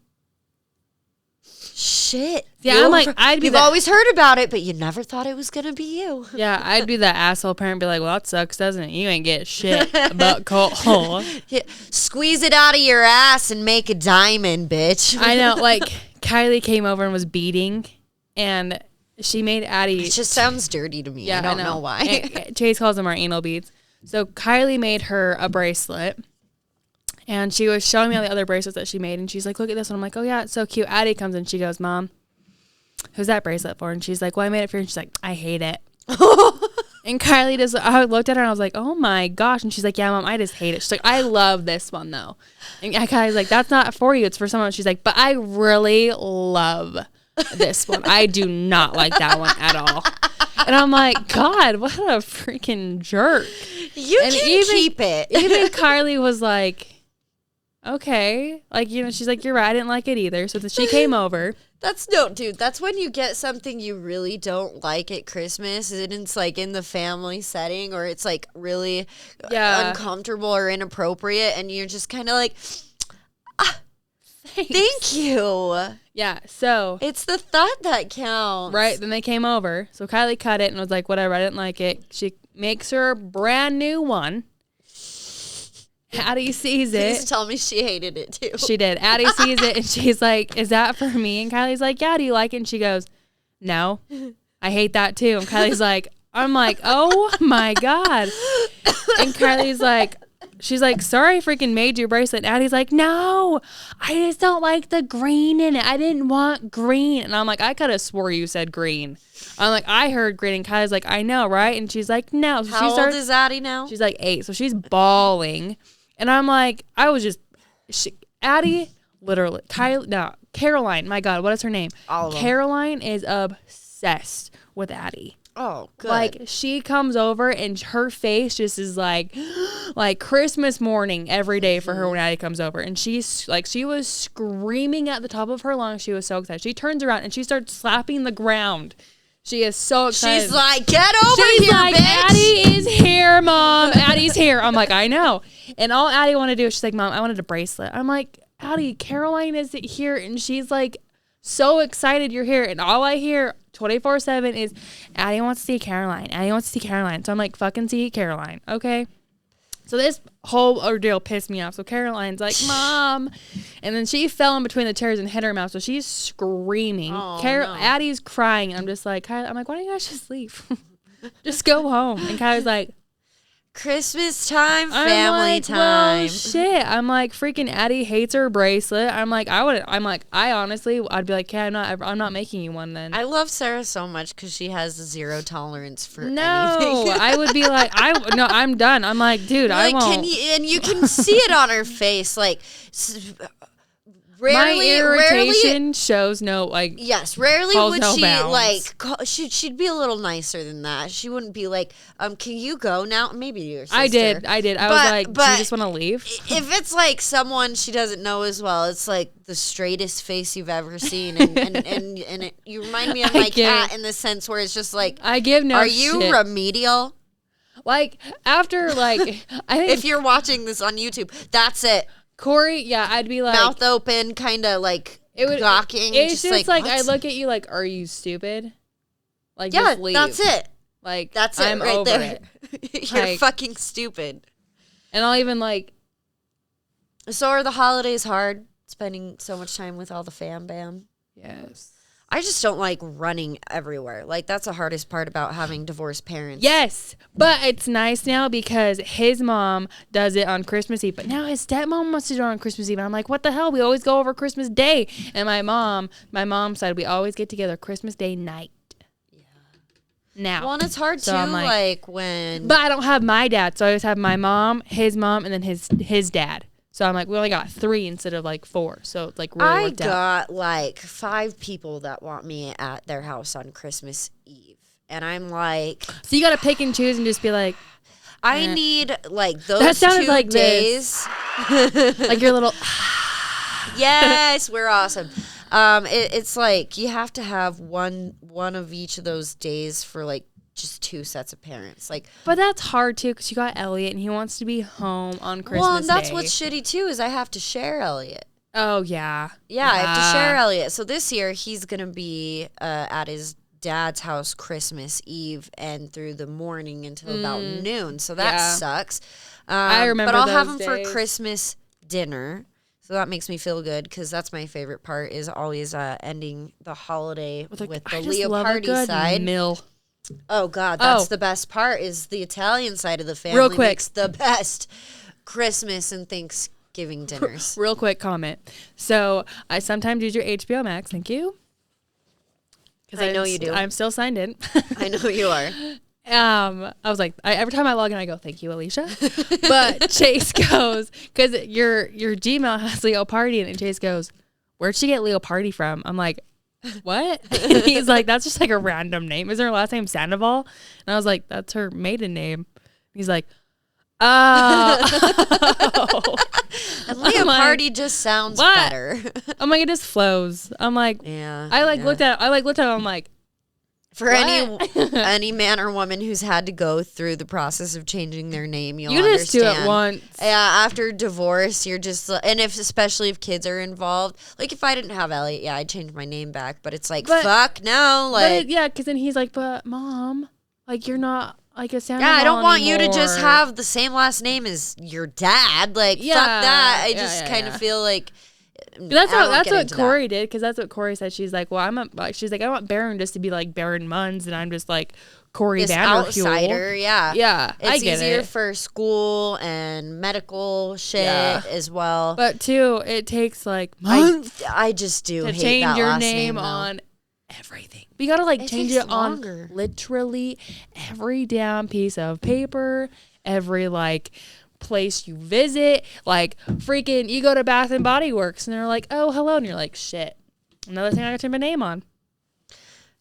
Speaker 2: shit.
Speaker 1: Yeah, I'm like,
Speaker 2: you've always heard about it, but you never thought it was gonna be you.
Speaker 1: Yeah, I'd be that asshole parent and be like, well, that sucks, doesn't it? You ain't get shit but coal.
Speaker 2: Yeah, squeeze it out of your ass and make a diamond, bitch.
Speaker 1: I know, like, Kylie came over and was beating, and she made Addie.
Speaker 2: It just sounds dirty to me. Yeah, I don't know why.
Speaker 1: Chase calls them our anal beads. So Kylie made her a bracelet. And she was showing me all the other bracelets that she made. And she's like, look at this one. I'm like, oh, yeah, it's so cute. Addie comes in. She goes, Mom, who's that bracelet for? And she's like, well, I made it for you. And she's like, I hate it. And Kylie just, I looked at her and I was like, oh, my gosh. And she's like, yeah, Mom, I just hate it. She's like, I love this one, though. And Kylie's like, that's not for you. It's for someone else. She's like, but I really love this one. I do not like that one at all. And I'm like, God, what a freaking jerk.
Speaker 2: You can keep it.
Speaker 1: Even Kylie was like, okay, like, you know, she's like, you're right, I didn't like it either. So she came over.
Speaker 2: That's when you get something you really don't like at Christmas, and it's like in the family setting, or it's like really uncomfortable or inappropriate, and you're just kind of like, thank you.
Speaker 1: Yeah, so
Speaker 2: it's the thought that counts.
Speaker 1: Right, then they came over. So Kylie cut it and was like, whatever, I didn't like it. She makes her a brand new one. Addie sees it.
Speaker 2: Please tell me she hated it too.
Speaker 1: She did. Addie sees it and she's like, is that for me? And Kylie's like, yeah, do you like it? And she goes, no, I hate that too. And Kylie's like, I'm like, oh my God. And Kylie's like, she's like, sorry I freaking made you a bracelet. And Addie's like, no, I just don't like the green in it. I didn't want green. And I'm like, I could have swore you said green. I'm like, I heard green. And Kylie's like, I know, right? And she's like, no. So
Speaker 2: How old is Addie now?
Speaker 1: She's like 8. So she's bawling. And I'm like, Addie, literally, Caroline, my God, what is her name? Caroline is obsessed with Addie.
Speaker 2: Oh, good.
Speaker 1: Like, she comes over and her face just is like Christmas morning every day for her when Addie comes over. And she's like, she was screaming at the top of her lungs. She was so excited. She turns around and she starts slapping the ground. She is so excited.
Speaker 2: She's like, get over here, like, bitch.
Speaker 1: Addie is here, Mom. Addie's here. I'm like, I know. And all Addie wanted to do is she's like, Mom, I wanted a bracelet. I'm like, Addie, Caroline is here. And she's like, so excited you're here. And all I hear 24/7 is, Addie wants to see Caroline. Addie wants to see Caroline. So I'm like, fucking see Caroline. Okay. So this whole ordeal pissed me off. So Caroline's like, Mom. And then she fell in between the chairs and hit her mouth. So she's screaming.
Speaker 2: Oh, no.
Speaker 1: Addie's crying. I'm just like, Kylie, I'm like, why don't you guys just leave? Just go home. And Kylie's like,
Speaker 2: Christmas time, family time.
Speaker 1: Well, shit. I'm like, freaking Addie hates her bracelet. I honestly, I'd be like, okay, I'm not making you one then.
Speaker 2: I love Sarah so much because she has zero tolerance for anything.
Speaker 1: I would be like, I'm done. I'm like, dude, I won't.
Speaker 2: And you can see it on her face, like.
Speaker 1: My irritation shows no, like.
Speaker 2: Yes, rarely would she bounds. She'd be a little nicer than that. She wouldn't be like, can you go now? Maybe your sister.
Speaker 1: I did. I was like, do you just want to leave?
Speaker 2: If it's like someone she doesn't know as well, it's like the straightest face you've ever seen, and you remind me of my cat in the sense where it's just like,
Speaker 1: I give no.
Speaker 2: Are you
Speaker 1: shit.
Speaker 2: Remedial?
Speaker 1: Like after I think
Speaker 2: if you're watching this on YouTube, that's it.
Speaker 1: Corey, yeah, I'd be like
Speaker 2: mouth open, kind of like gawking.
Speaker 1: It's just like I look at you like, are you stupid? Like,
Speaker 2: yeah,
Speaker 1: just leave.
Speaker 2: that's it.
Speaker 1: Like,
Speaker 2: that's it
Speaker 1: I'm
Speaker 2: right
Speaker 1: over
Speaker 2: there.
Speaker 1: It.
Speaker 2: You're
Speaker 1: like,
Speaker 2: fucking stupid.
Speaker 1: And I'll even like,
Speaker 2: So are the holidays hard? Spending so much time with all the fam bam?
Speaker 1: Yes.
Speaker 2: I just don't like running everywhere. Like, that's the hardest part about having divorced parents.
Speaker 1: Yes, but it's nice now because his mom does it on Christmas Eve, but now his stepmom wants to do it on Christmas Eve. And I'm like, what the hell? We always go over Christmas Day. And my mom's side, we always get together Christmas Day night. Yeah. Now.
Speaker 2: Well, and it's hard, so too, like when...
Speaker 1: But I don't have my dad, so I always have my mom, and then his dad. So I'm like, we only got 3 instead of like 4. So it's like really worked out.
Speaker 2: I got like 5 people that want me at their house on Christmas Eve. And I'm like...
Speaker 1: So you got to pick and choose and just be like...
Speaker 2: I need like those that sounded 2 like days.
Speaker 1: Like your little...
Speaker 2: Yes, we're awesome. It's like you have to have one of each of those days for like just 2 sets of parents. Like,
Speaker 1: but that's hard too because you got Elliot and he wants to be home on Christmas
Speaker 2: Well, and that's
Speaker 1: Day.
Speaker 2: what's shitty too is I have to share Elliot.
Speaker 1: Oh yeah.
Speaker 2: Yeah, I have to share Elliot. So this year he's gonna be at his dad's house Christmas Eve and through the morning until about noon. So that sucks.
Speaker 1: I remember.
Speaker 2: But I'll
Speaker 1: those
Speaker 2: have him
Speaker 1: days.
Speaker 2: for Christmas dinner. So that makes me feel good because that's my favorite part is always ending the holiday with the Leo party side.
Speaker 1: Meal.
Speaker 2: Oh, God, that's the best part is the Italian side of the family
Speaker 1: Real quick.
Speaker 2: makes the best Christmas and Thanksgiving dinners.
Speaker 1: Real quick comment. So I sometimes use your HBO Max. Thank you.
Speaker 2: Because I know you do.
Speaker 1: I'm still signed in.
Speaker 2: I know you are.
Speaker 1: I was like, every time I log in, I go, thank you, Alicia. But Chase goes, because your Gmail has Leo Party in it, and Chase goes, where'd she get Leo Party from? I'm like, what? And he's like, that's just like a random name. Isn't her last name Sandoval? And I was like, that's her maiden name. He's like, oh.
Speaker 2: And Leo Party just sounds better.
Speaker 1: I'm like, it just flows. I'm like,
Speaker 2: yeah.
Speaker 1: I looked at it, I'm like,
Speaker 2: for any man or woman who's had to go through the process of changing their name, you
Speaker 1: just do it once.
Speaker 2: Yeah, after divorce, you're just, and especially if kids are involved. Like if I didn't have Elliot, yeah, I'd change my name back. But it's like, fuck no, like
Speaker 1: because then he's like, but mom, like you're not like a Sandoval
Speaker 2: I don't want
Speaker 1: anymore.
Speaker 2: you to just have the same last name as your dad. Like fuck that. I just kind of feel like.
Speaker 1: That's what Corey did because that's what Corey said. She's like, well, I want Baron just to be like Baron Munns, and I'm just like Corey
Speaker 2: this
Speaker 1: Vanderheel.
Speaker 2: Outsider, yeah.
Speaker 1: It's
Speaker 2: easier for school and medical shit as well.
Speaker 1: But too, it takes like months.
Speaker 2: I just do
Speaker 1: to
Speaker 2: hate
Speaker 1: change
Speaker 2: that
Speaker 1: your
Speaker 2: last
Speaker 1: name
Speaker 2: though.
Speaker 1: on everything. But you gotta like change it on literally every damn piece of paper, every like place you visit, like freaking you go to Bath and Body Works and they're like, oh hello, and you're like, shit, another thing I gotta change my name on.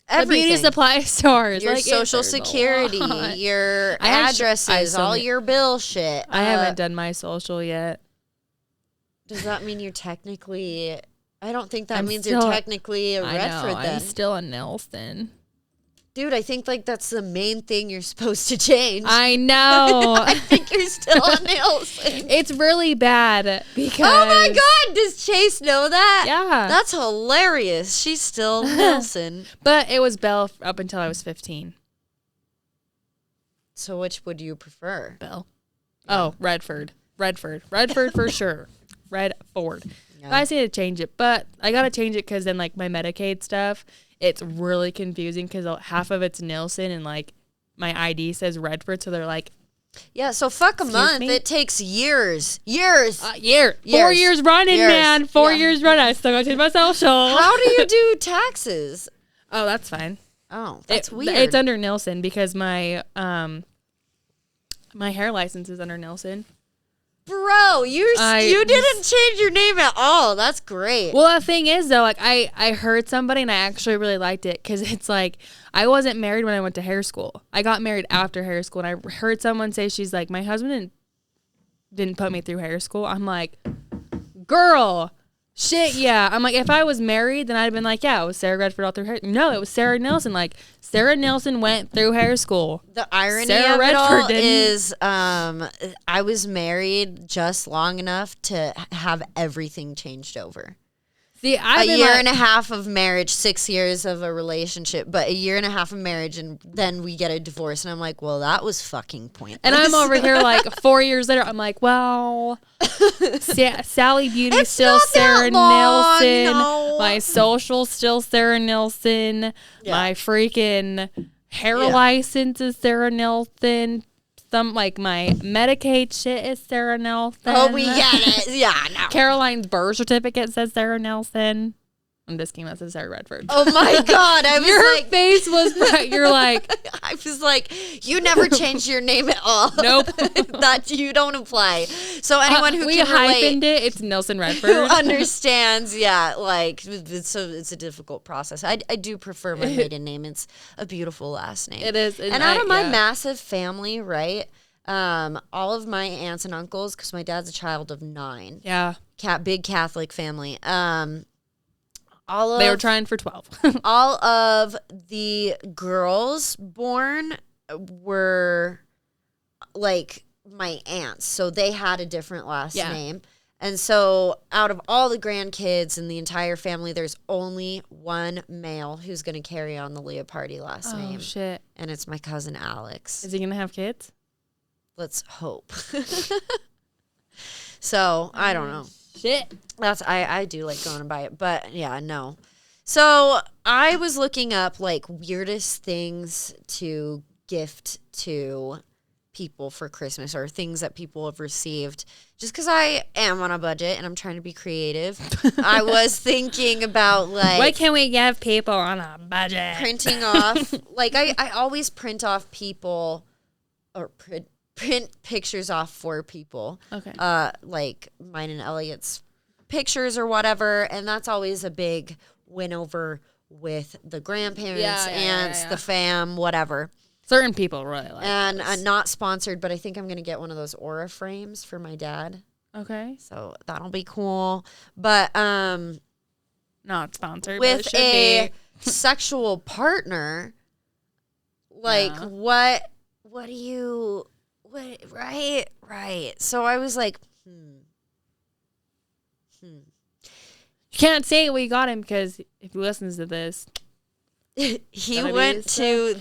Speaker 1: Everything. The beauty supply stores,
Speaker 2: your
Speaker 1: like,
Speaker 2: social security, your addresses, all your bill shit.
Speaker 1: I haven't done my social yet.
Speaker 2: Does that mean you're technically? I don't think that means you're technically a Redford. Then
Speaker 1: I'm still a Nelson.
Speaker 2: Dude, I think like that's the main thing you're supposed to change.
Speaker 1: I know.
Speaker 2: I think you're still a Nelson.
Speaker 1: It's really bad because.
Speaker 2: Oh my God! Does Chase know that?
Speaker 1: Yeah.
Speaker 2: That's hilarious. She's still Nelson.
Speaker 1: But it was Belle up until I was 15.
Speaker 2: So which would you prefer?
Speaker 1: Belle. Yeah. Oh, Redford for sure. Redford. Yeah. I say to change it, but I gotta change it because then like my Medicaid stuff. It's really confusing because half of it's Nelson and like my ID says Redford, so they're like,
Speaker 2: yeah. So fuck a month. Me? It takes years. 4
Speaker 1: years running, man. 4 years running. I still gotta change my social.
Speaker 2: How do you do taxes?
Speaker 1: Oh, that's fine.
Speaker 2: Oh, that's weird.
Speaker 1: It's under Nelson because my my hair license is under Nelson.
Speaker 2: Bro, you didn't change your name at all. That's great.
Speaker 1: Well, the thing is, though, like I heard somebody and I actually really liked it because it's like I wasn't married when I went to hair school. I got married after hair school, and I heard someone say she's like, my husband didn't put me through hair school. I'm like, girl, shit, yeah. I'm like, if I was married, then I'd have been like, yeah, it was Sarah Redford all through hair. No, it was Sarah Nelson. Like Sarah Nelson went through hair school.
Speaker 2: The irony of it all is I was married just long enough to have everything changed over.
Speaker 1: See,
Speaker 2: a year and a half of marriage, 6 years of a relationship, but a year and a half of marriage, and then we get a divorce. And I'm like, well, that was fucking pointless.
Speaker 1: And I'm over here like 4 years later. I'm like, well, Sally Beauty's still Sarah Nilsson.
Speaker 2: No.
Speaker 1: My social's still Sarah Nilsson.
Speaker 2: Yeah.
Speaker 1: My freaking hair license is Sarah Nilsson. Like my Medicaid shit is Sarah Nelson.
Speaker 2: Oh, we get it. Yeah, no.
Speaker 1: Caroline's birth certificate says Sarah Nelson. I'm just kidding. That says Sarah Redford.
Speaker 2: Oh my God. I was
Speaker 1: Your
Speaker 2: like,
Speaker 1: face was bright. You're like,
Speaker 2: I was like, you never changed your name at all.
Speaker 1: Nope.
Speaker 2: That you don't apply. So anyone who
Speaker 1: we
Speaker 2: can relate,
Speaker 1: hyphened it. It's Nelson
Speaker 2: who
Speaker 1: Redford.
Speaker 2: understands, yeah, like it's a difficult process. I do prefer my maiden name. It's a beautiful last name.
Speaker 1: It is,
Speaker 2: and out of my massive family, right? All of my aunts and uncles, because my dad's a child of 9.
Speaker 1: Yeah.
Speaker 2: Big Catholic family.
Speaker 1: They were trying for 12.
Speaker 2: All of the girls born were like my aunts, so they had a different last name. And so out of all the grandkids in the entire family, there's only one male who's going to carry on the Leopardi last name.
Speaker 1: Oh, shit.
Speaker 2: And it's my cousin Alex.
Speaker 1: Is he going to have kids?
Speaker 2: Let's hope. So, I don't know.
Speaker 1: Shit.
Speaker 2: I do like going by it, but yeah, no. So I was looking up like weirdest things to gift to people for Christmas or things that people have received. Just because I am on a budget and I'm trying to be creative, I was thinking about like,
Speaker 1: what can we give people on a budget?
Speaker 2: Printing off. Like I always print off people or print pictures off for people.
Speaker 1: Okay.
Speaker 2: Like mine and Elliot's pictures or whatever, and that's always a big win over with the grandparents, aunts, the fam, whatever.
Speaker 1: Certain people really like
Speaker 2: and not sponsored, but I think I'm gonna get one of those Aura frames for my dad.
Speaker 1: Okay.
Speaker 2: So that'll be cool. But
Speaker 1: not sponsored
Speaker 2: with
Speaker 1: but it
Speaker 2: a
Speaker 1: should be.
Speaker 2: sexual partner, like what do you right. So I was like,
Speaker 1: You can't say we got him because if he listens to this,
Speaker 2: he went to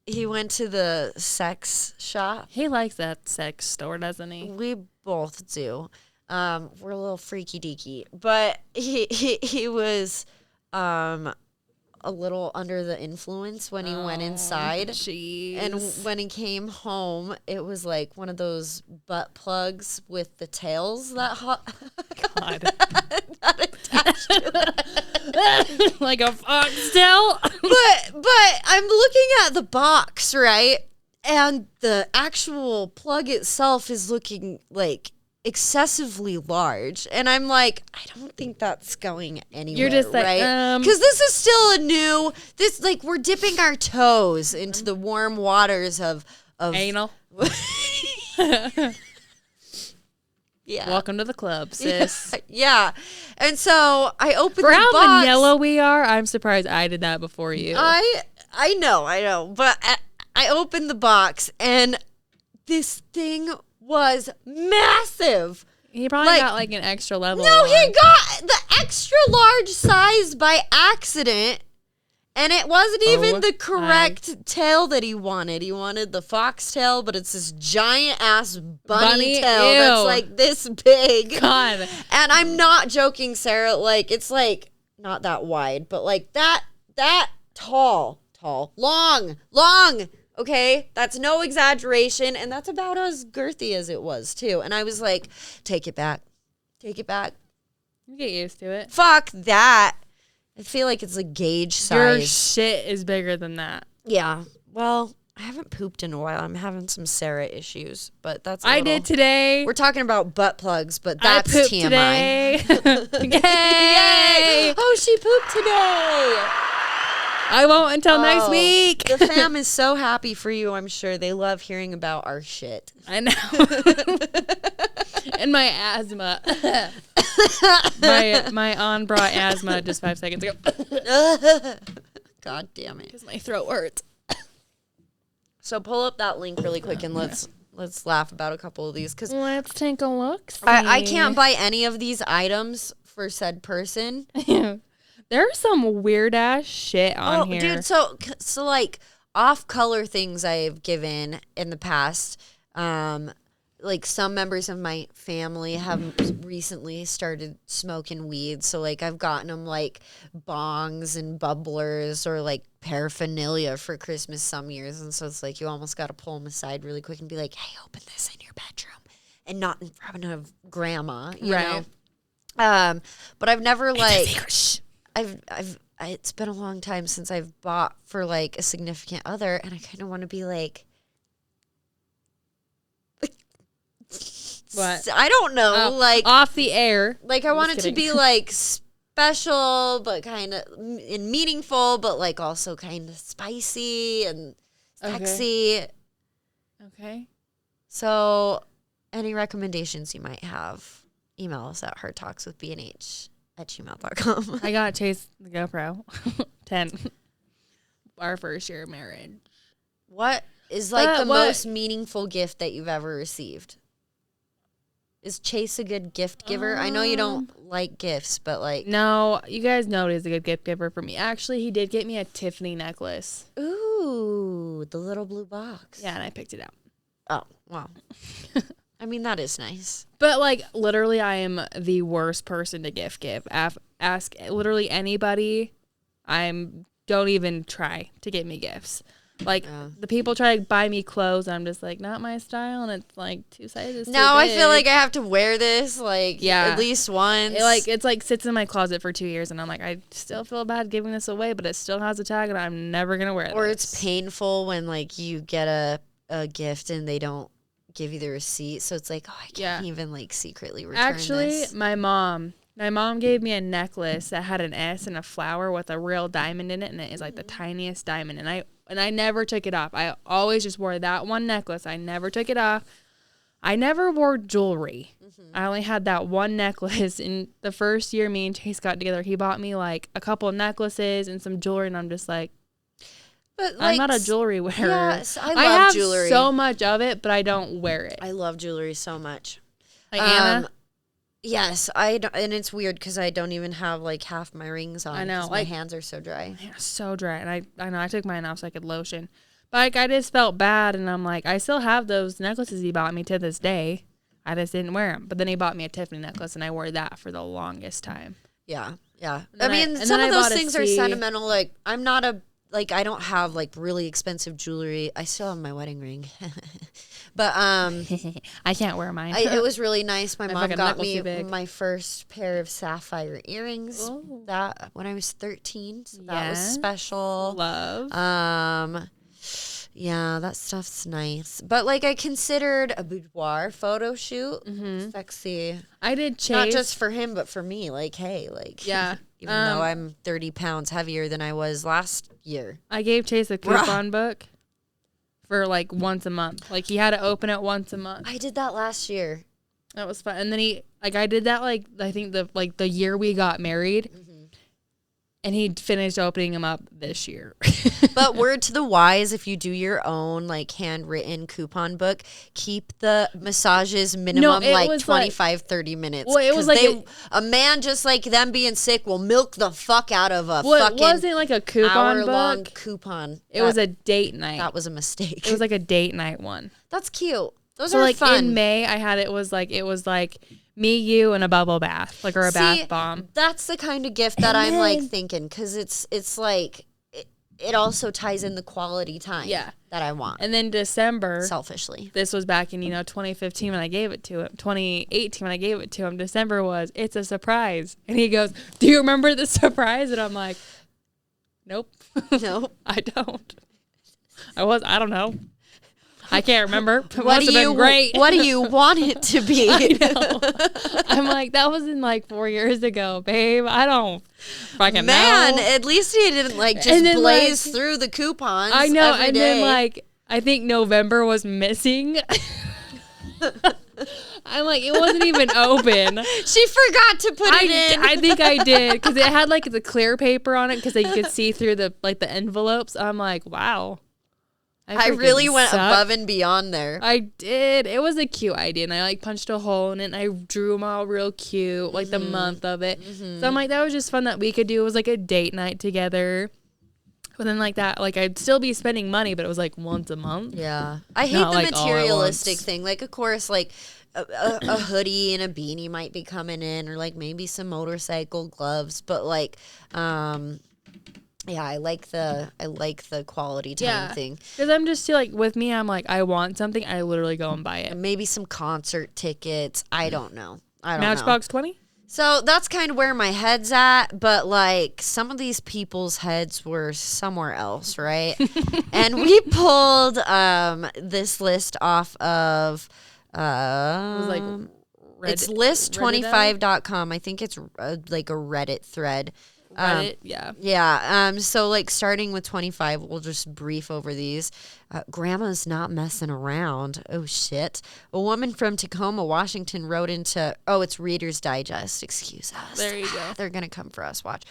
Speaker 2: the sex shop.
Speaker 1: He likes that sex store, doesn't he?
Speaker 2: We both do. We're a little freaky deaky, but he was a little under the influence when he went inside.
Speaker 1: Jeez.
Speaker 2: And when he came home, it was like one of those butt plugs with the tails that
Speaker 1: God.
Speaker 2: that attached to it.
Speaker 1: Like a foxtail.
Speaker 2: But I'm looking at the box, right? And the actual plug itself is looking like excessively large, and I'm like, I don't think that's going anywhere.
Speaker 1: You're just like,
Speaker 2: right? Because this is still we're dipping our toes into the warm waters of
Speaker 1: anal.
Speaker 2: Yeah.
Speaker 1: Welcome to the club, sis.
Speaker 2: Yeah. And so I opened
Speaker 1: For
Speaker 2: the
Speaker 1: how
Speaker 2: box.
Speaker 1: vanilla we are, I'm surprised I did that before you.
Speaker 2: I know, but I opened the box, and this thing was massive.
Speaker 1: He probably got like an extra level.
Speaker 2: No, he got the extra large size by accident. And it wasn't even the correct tail that he wanted. He wanted the foxtail, but it's this giant ass bunny tail that's like this big.
Speaker 1: God.
Speaker 2: And I'm not joking, Sarah. Like, it's like not that wide, but like that tall, long. Okay, that's no exaggeration, and that's about as girthy as it was too. And I was like, take it back.
Speaker 1: You get used to it.
Speaker 2: Fuck that. I feel like it's a gauge size.
Speaker 1: Your shit is bigger than that.
Speaker 2: Yeah. Well, I haven't pooped in a while. I'm having some Sarah issues, but that's
Speaker 1: I did today.
Speaker 2: We're talking about butt plugs, but that's
Speaker 1: I pooped
Speaker 2: TMI.
Speaker 1: Today. Yay!
Speaker 2: Oh, she pooped today.
Speaker 1: I won't until next week.
Speaker 2: The fam is so happy for you, I'm sure. They love hearing about our shit.
Speaker 1: I know. And my asthma. my on-brought asthma just 5 seconds ago.
Speaker 2: God damn it.
Speaker 1: Because my throat hurts.
Speaker 2: So pull up that link really quick and let's laugh about a couple of these. Cause
Speaker 1: let's take a look.
Speaker 2: I can't buy any of these items for said person.
Speaker 1: There's some weird ass shit on here.
Speaker 2: Dude, so like off color things I've given in the past. Like some members of my family have recently started smoking weed. So like I've gotten them like bongs and bubblers or like paraphernalia for Christmas some years. And so it's like you almost got to pull them aside really quick and be like, hey, open this in your bedroom and not in front of grandma, you know? But I've never like, it's been a long time since I've bought for like a significant other. And I kind of want to be like,
Speaker 1: what?
Speaker 2: I don't know. Like
Speaker 1: off the air.
Speaker 2: Like I want it to be like special, but kind of meaningful, but like also kind of spicy and sexy.
Speaker 1: Okay.
Speaker 2: So, any recommendations you might have, email us at hardtalkswithbnh@gmail.com.
Speaker 1: I got Chase the GoPro 10. Our first year of marriage.
Speaker 2: What is like the most meaningful gift that you've ever received? Is Chase a good gift giver? I know you don't like gifts, but like...
Speaker 1: No, you guys know he's a good gift giver for me. Actually, he did get me a Tiffany necklace.
Speaker 2: Ooh, the little blue box.
Speaker 1: Yeah, and I picked it out.
Speaker 2: Oh, wow. I mean, that is nice.
Speaker 1: But like, literally, I am the worst person to gift give. Ask literally anybody. Don't even try to get me gifts. Like, the people try to buy me clothes, and I'm just like, not my style, and it's like 2 sizes
Speaker 2: now
Speaker 1: too
Speaker 2: I
Speaker 1: big.
Speaker 2: feel like I have to wear this, like, at least once.
Speaker 1: It's like sits in my closet for 2 years, and I'm like, I still feel bad giving this away, but it still has a tag, and I'm never going to wear it.
Speaker 2: Or it's painful when, like, you get a gift, and they don't give you the receipt, so it's like, oh, I can't even, like, secretly return this.
Speaker 1: Actually, my mom gave me a necklace that had an S and a flower with a real diamond in it, and it is like the tiniest diamond. And I never took it off. I always just wore that one necklace. I never took it off. I never wore jewelry. I only had that one necklace. In the first year me and Chase got together, he bought me like a couple of necklaces and some jewelry, and I'm just like, but like, I'm not a jewelry wearer.
Speaker 2: Yes, I love jewelry.
Speaker 1: So much of it, but I don't wear it.
Speaker 2: I love jewelry so much.
Speaker 1: Like Anna?
Speaker 2: Yes, I don't, and it's weird because I don't even have like half my rings on.
Speaker 1: I know,
Speaker 2: like, my hands are so dry.
Speaker 1: Yeah, so dry, and I know I took mine off so I could lotion, but like I just felt bad, and I'm like, I still have those necklaces he bought me to this day. I just didn't wear them, but then he bought me a Tiffany necklace, and I wore that for the longest time.
Speaker 2: Yeah. I mean, some of those things are sentimental. Like I don't have like really expensive jewelry. I still have my wedding ring. But
Speaker 1: I can't wear mine.
Speaker 2: It was really nice. My mom got me my first pair of sapphire earrings that when I was 13. So that was special.
Speaker 1: Love.
Speaker 2: Yeah, that stuff's nice. But like I considered a boudoir photo shoot sexy.
Speaker 1: I did Chase.
Speaker 2: Not just for him, but for me. Like, hey, like
Speaker 1: yeah.
Speaker 2: Even though I'm 30 pounds heavier than I was last year.
Speaker 1: I gave Chase a coupon book. For like once a month. Like he had to open it once a month.
Speaker 2: I did that last year.
Speaker 1: That was fun. And then I did that like I think the year we got married. And he finished opening them up this year.
Speaker 2: But word to the wise, if you do your own like handwritten coupon book, keep the massages minimum 30 minutes.
Speaker 1: Well, it was like
Speaker 2: a man just like them being sick will milk the fuck out of a
Speaker 1: fucking. It wasn't like a coupon
Speaker 2: hour-long
Speaker 1: book.
Speaker 2: Coupon.
Speaker 1: It was a date night.
Speaker 2: That was a mistake.
Speaker 1: It was like a date night one.
Speaker 2: That's cute. Those
Speaker 1: so
Speaker 2: are
Speaker 1: like
Speaker 2: fun.
Speaker 1: In May, it was like me, you, and a bubble bath, like or a bath bomb.
Speaker 2: That's the kind of gift that I'm like thinking because it's like it also ties in the quality time that I want.
Speaker 1: And then December,
Speaker 2: selfishly,
Speaker 1: this was back in 2015 when I gave it to him. 2018 when I gave it to him. December was it's a surprise, and he goes, "Do you remember the surprise?" And I'm like, "Nope,
Speaker 2: nope,
Speaker 1: I don't. I don't know." I can't remember.
Speaker 2: What do you want it to be?
Speaker 1: I know. I'm like, that was in like 4 years ago, babe. I don't fucking know.
Speaker 2: At least he didn't like just blaze through the coupons.
Speaker 1: I know.
Speaker 2: Every
Speaker 1: and
Speaker 2: day.
Speaker 1: Then like, I think November was missing. I'm like, it wasn't even open.
Speaker 2: She forgot to put it in.
Speaker 1: I think I did because it had like the clear paper on it because you could see through the envelopes. I'm like, wow.
Speaker 2: I really went above and beyond there.
Speaker 1: I did. It was a cute idea, and I like punched a hole in it, and I drew them all real cute, like the month of it. So I'm like, that was just fun that we could do. It was like a date night together. But then like that, like I'd still be spending money, but it was like once a month.
Speaker 2: Yeah, I hate the materialistic thing. Like, of course, like a hoodie and a beanie might be coming in, or like maybe some motorcycle gloves. But like, yeah, I like the quality time thing.
Speaker 1: Because I'm just like, with me, I'm like, I want something, I literally go and buy it.
Speaker 2: Maybe some concert tickets. I don't know.
Speaker 1: Matchbox 20?
Speaker 2: So that's kind of where my head's at, but like some of these people's heads were somewhere else, right? And we pulled this list off of
Speaker 1: It was like
Speaker 2: it's list25.com. I think it's like a Reddit thread.
Speaker 1: Reddit, yeah.
Speaker 2: Yeah. So like starting with 25, we'll just brief over these. Grandma's not messing around. Oh shit. A woman from Tacoma, Washington wrote into it's Reader's Digest. Excuse us.
Speaker 1: There you go.
Speaker 2: They're gonna come for us. Watch.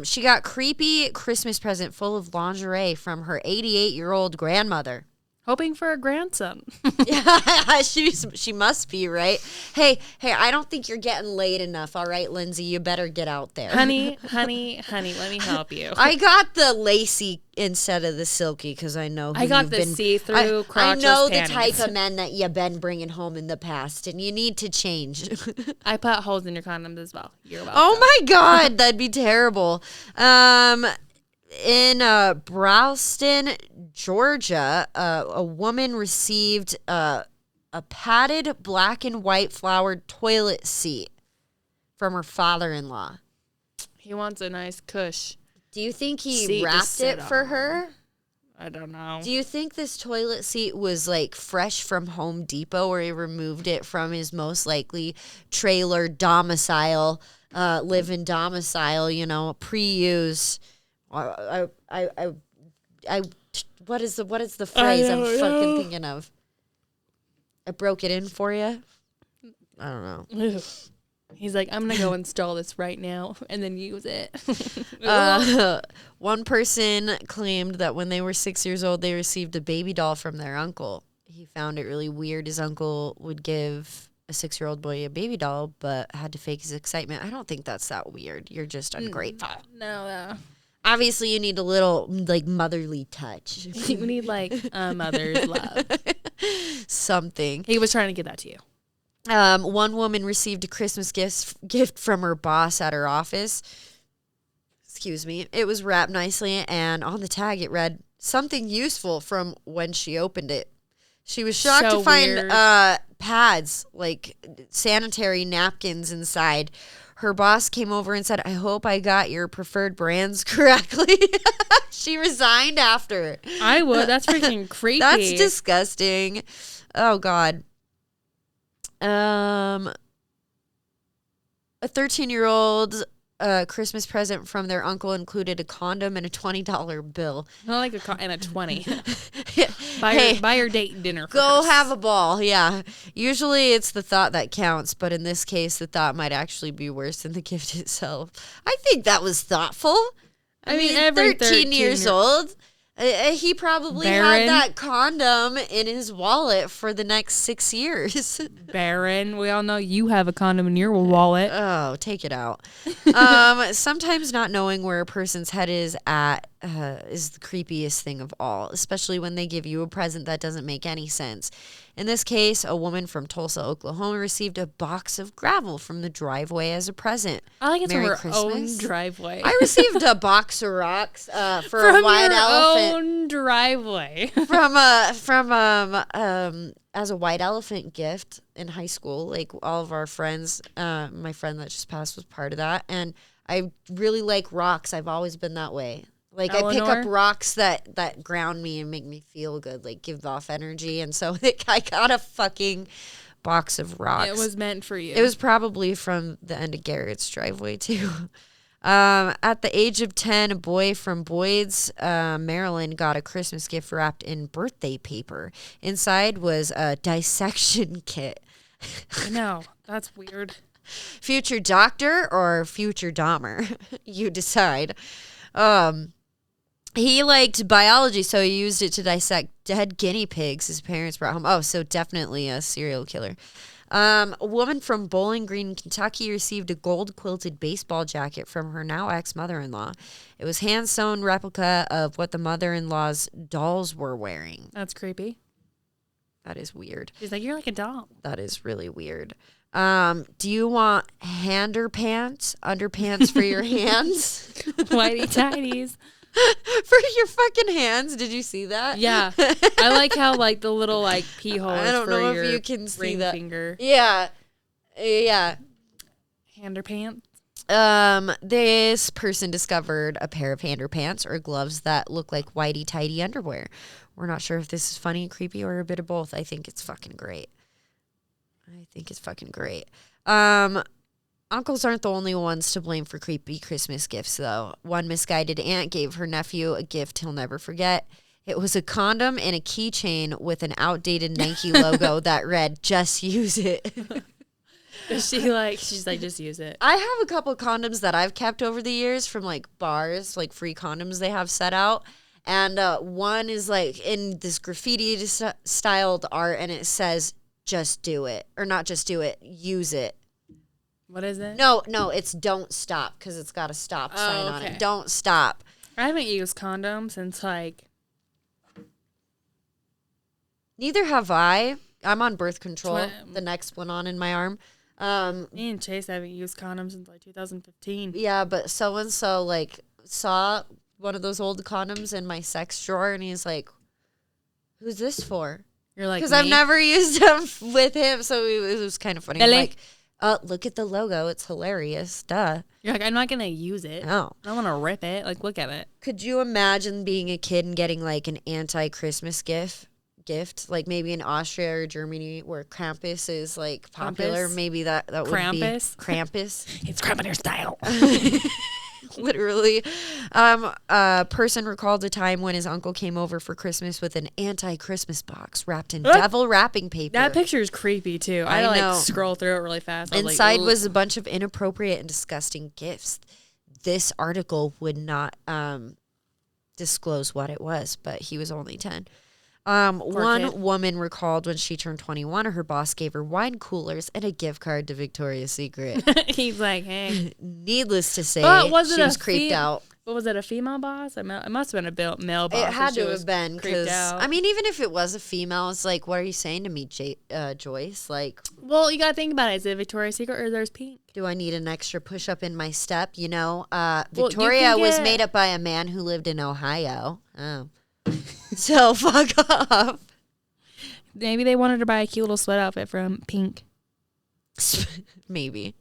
Speaker 2: She got creepy Christmas present full of lingerie from her 88-year-old grandmother.
Speaker 1: Hoping for a grandson.
Speaker 2: Yeah, she must be, right? Hey, I don't think you're getting laid enough, all right, Lindsay? You better get out there.
Speaker 1: Honey, let me help you.
Speaker 2: I got the lacy instead of the silky because I know who
Speaker 1: I got
Speaker 2: you've
Speaker 1: the
Speaker 2: been,
Speaker 1: see-through crotchless
Speaker 2: I know
Speaker 1: panties.
Speaker 2: the type of men that you've been bringing home in the past, and you need to change.
Speaker 1: I put holes in your condoms as well. You're welcome.
Speaker 2: Oh, my God. That'd be terrible. In Browston, Georgia, a woman received a padded black and white flowered toilet seat from her father-in-law.
Speaker 1: He wants a nice cush.
Speaker 2: Do you think he wrapped it for her?
Speaker 1: I don't know.
Speaker 2: Do you think this toilet seat was like fresh from Home Depot, or he removed it from his most likely trailer domicile, live-in domicile, pre-use? What is the phrase I'm fucking thinking of? I broke it in for you. I don't know.
Speaker 1: He's like, I'm gonna go install this right now and then use it.
Speaker 2: One person claimed that when they were 6 years old, they received a baby doll from their uncle. He found it really weird. His uncle would give a 6-year-old boy a baby doll, but had to fake his excitement. I don't think that's that weird. You're just ungrateful.
Speaker 1: No.
Speaker 2: Obviously, you need a little, like, motherly touch.
Speaker 1: We need, like, a mother's love.
Speaker 2: Something.
Speaker 1: He was trying to get that to you.
Speaker 2: One woman received a Christmas gift from her boss at her office. Excuse me. It was wrapped nicely, and on the tag it read, "Something useful from when she opened it." She was shocked to find pads, like sanitary napkins inside. Her boss came over and said, "I hope I got your preferred brands correctly." She resigned after.
Speaker 1: I would. That's freaking creepy.
Speaker 2: That's disgusting. Oh, God. A 13-year-old Christmas present from their uncle included a condom and a $20 bill.
Speaker 1: Not like and a 20. Buy your date dinner first.
Speaker 2: Go have a ball, yeah. Usually it's the thought that counts, but in this case, the thought might actually be worse than the gift itself. I think that was thoughtful. I mean, every 13 years old. He probably had that condom in his wallet for the next 6 years.
Speaker 1: Baron, we all know you have a condom in your wallet.
Speaker 2: Oh, take it out. Sometimes not knowing where a person's head is at is the creepiest thing of all, especially when they give you a present that doesn't make any sense. In this case, a woman from Tulsa, Oklahoma received a box of gravel from the driveway as a present.
Speaker 1: I like it's
Speaker 2: Merry
Speaker 1: from her
Speaker 2: Christmas.
Speaker 1: own driveway.
Speaker 2: I received a box of rocks for a white elephant.
Speaker 1: Own driveway.
Speaker 2: from as a white elephant gift in high school. Like all of our friends, my friend that just passed was part of that, and I really like rocks. I've always been that way. Like I pick up rocks that ground me and make me feel good, like give off energy. And so I got a fucking box of rocks.
Speaker 1: It was meant for you.
Speaker 2: It was probably from the end of Garrett's driveway too. At the age of 10, a boy from Boyd's, Maryland got a Christmas gift wrapped in birthday paper. Inside was a dissection kit.
Speaker 1: I know. That's weird.
Speaker 2: Future doctor or future Dahmer? You decide. He liked biology, so he used it to dissect dead guinea pigs his parents brought home. Oh, so definitely a serial killer. A woman from Bowling Green, Kentucky received a gold-quilted baseball jacket from her now ex-mother-in-law. It was hand-sewn replica of what the mother-in-law's dolls were wearing.
Speaker 1: That's creepy.
Speaker 2: That is weird.
Speaker 1: She's like, you're like a doll.
Speaker 2: That is really weird. Do you want underpants for your hands?
Speaker 1: Whitey tighties.
Speaker 2: For your fucking hands. Did you see that?
Speaker 1: Yeah. I like how like the little like pee hole is
Speaker 2: I don't
Speaker 1: for
Speaker 2: know
Speaker 1: your
Speaker 2: if you can see that.
Speaker 1: finger.
Speaker 2: Yeah. Yeah.
Speaker 1: Handerpants.
Speaker 2: This person discovered a pair of handerpants or gloves that look like whitey tighty underwear. We're not sure if this is funny, creepy, or a bit of both. I think it's fucking great. Uncles aren't the only ones to blame for creepy Christmas gifts, though. One misguided aunt gave her nephew a gift he'll never forget. It was a condom and a keychain with an outdated Nike logo that read, "Just use it."
Speaker 1: She's like, just use it.
Speaker 2: I have a couple condoms that I've kept over the years from like bars, like free condoms they have set out. And one is like in this graffiti styled art, and it says, "Just do it." Or not just do it, use it.
Speaker 1: What is it?
Speaker 2: No, it's don't stop because it's got a stop sign on it. Don't stop.
Speaker 1: I haven't used condoms since like.
Speaker 2: Neither have I. I'm on birth control. The next one on in my arm.
Speaker 1: Me and Chase haven't used condoms since like 2015.
Speaker 2: Yeah, but so-and-so like saw one of those old condoms in my sex drawer, and he's like, "Who's this for?"
Speaker 1: You're like,
Speaker 2: because I've never used them with him, so it was kind of funny.
Speaker 1: Really?
Speaker 2: I'm like, look at the logo. It's hilarious. Duh.
Speaker 1: You're like, I'm not going to use it.
Speaker 2: No.
Speaker 1: I don't want to rip it. Like, look at it.
Speaker 2: Could you imagine being a kid and getting like an anti-Christmas gift? Like maybe in Austria or Germany where Krampus is like popular.
Speaker 1: Krampus?
Speaker 2: Maybe that would be Krampus.
Speaker 1: It's Krampus style.
Speaker 2: Literally. A person recalled a time when his uncle came over for Christmas with an anti-Christmas box wrapped in devil wrapping paper.
Speaker 1: That picture is creepy too. I had to
Speaker 2: know.
Speaker 1: like scroll through it really fast.
Speaker 2: Inside was a bunch of inappropriate and disgusting gifts. This article would not disclose what it was, but he was only 10. One woman recalled when she turned 21, her boss gave her wine coolers and a gift card to Victoria's Secret.
Speaker 1: He's like, hey.
Speaker 2: Needless to say,
Speaker 1: she
Speaker 2: was creeped out.
Speaker 1: What was it, a female boss? It must have been a male boss.
Speaker 2: It had to have been because, I mean, even if it was a female, it's like, what are you saying to me, Joyce? Like,
Speaker 1: well, you got to think about it. Is it Victoria's Secret or there's pink?
Speaker 2: Do I need an extra push-up in my step? You know, Victoria was made up by a man who lived in Ohio. Oh. So fuck off.
Speaker 1: Maybe they wanted to buy a cute little sweat outfit from Pink.
Speaker 2: Maybe.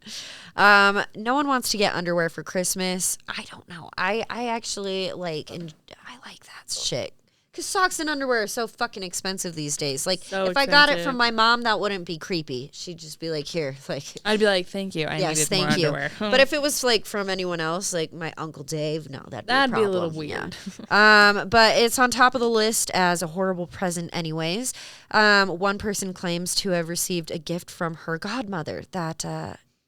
Speaker 2: No one wants to get underwear for Christmas. I don't know. I actually like, and I like that shit. Because socks and underwear are so fucking expensive these days. Like, if I got it from my mom, that wouldn't be creepy. She'd just be like, here. Like,
Speaker 1: I'd be like, thank you. I needed more underwear.
Speaker 2: But if it was like from anyone else, like my Uncle Dave, no, that'd be a
Speaker 1: little weird.
Speaker 2: Yeah. But it's on top of the list as a horrible present anyways. One person claims to have received a gift from her godmother that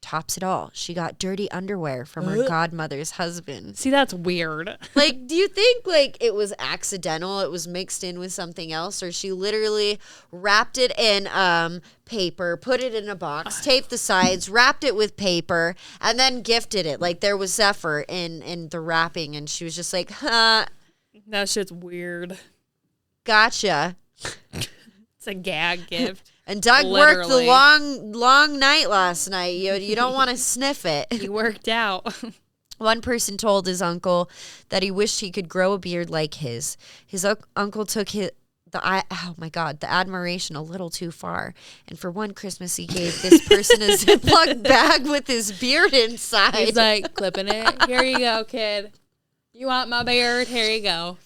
Speaker 2: tops it all. She got dirty underwear from her godmother's husband.
Speaker 1: See, that's weird.
Speaker 2: Like, do you think like it was accidental? It was mixed in with something else, or she literally wrapped it in paper, put it in a box, taped the sides, wrapped it with paper, and then gifted it? Like there was Zephyr in the wrapping, and she was just like, "Huh,
Speaker 1: that shit's weird."
Speaker 2: Gotcha.
Speaker 1: It's a gag gift.
Speaker 2: And Doug worked the long night last night. You don't want to sniff it.
Speaker 1: He worked out.
Speaker 2: One person told his uncle that he wished he could grow a beard like his. His uncle took the admiration a little too far. And for one Christmas, he gave this person a Ziploc bag with his beard inside.
Speaker 1: He's like, clipping it. Here you go, kid. You want my beard? Here you go.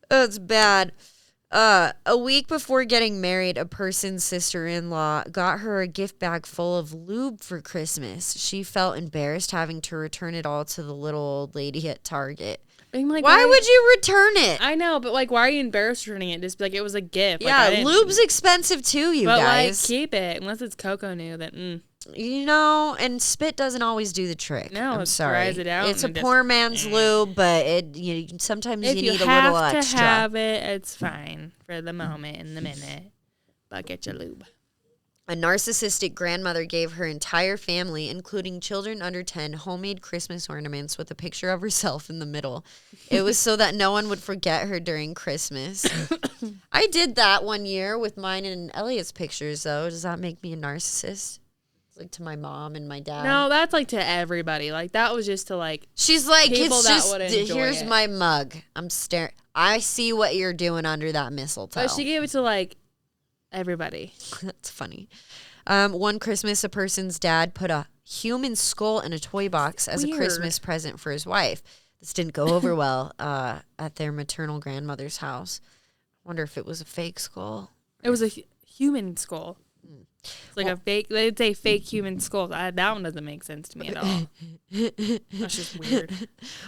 Speaker 2: It's bad. A week before getting married, a person's sister-in-law got her a gift bag full of lube for Christmas. She felt embarrassed having to return it all to the little old lady at Target.
Speaker 1: I'm like,
Speaker 2: why would you return it?
Speaker 1: I know, but like, why are you embarrassed returning it? Just be like, it was a gift.
Speaker 2: Yeah, lube's expensive too, you guys.
Speaker 1: Like, keep it. Unless it's Coco New, then
Speaker 2: And spit doesn't always do the trick.
Speaker 1: No,
Speaker 2: I'm
Speaker 1: it
Speaker 2: sorry.
Speaker 1: dries it out
Speaker 2: It's a
Speaker 1: and
Speaker 2: poor man's lube, but sometimes
Speaker 1: if
Speaker 2: you
Speaker 1: you
Speaker 2: need a
Speaker 1: have
Speaker 2: little
Speaker 1: to
Speaker 2: extra.
Speaker 1: have it, it's fine for the moment, in the minute. But get your lube.
Speaker 2: A narcissistic grandmother gave her entire family, including children under 10, homemade Christmas ornaments with a picture of herself in the middle. It was so that no one would forget her during Christmas. I did that one year with mine and Elliot's pictures, though. Does that make me a narcissist? Like to my mom and my dad?
Speaker 1: No, that's like to everybody. Like that was just to like.
Speaker 2: She's like,
Speaker 1: people
Speaker 2: it's
Speaker 1: that
Speaker 2: just,
Speaker 1: would enjoy
Speaker 2: here's
Speaker 1: it.
Speaker 2: my mug. I'm staring. I see what you're doing under that mistletoe.
Speaker 1: But she gave it to like everybody.
Speaker 2: That's funny. One Christmas, a person's dad put a human skull in a toy box as a Christmas present for his wife. This didn't go over well at their maternal grandmother's house. I wonder if it was a fake skull.
Speaker 1: It was a human skull. It's like a fake. They'd say fake human skull. That one doesn't make sense to me at all. That's just weird.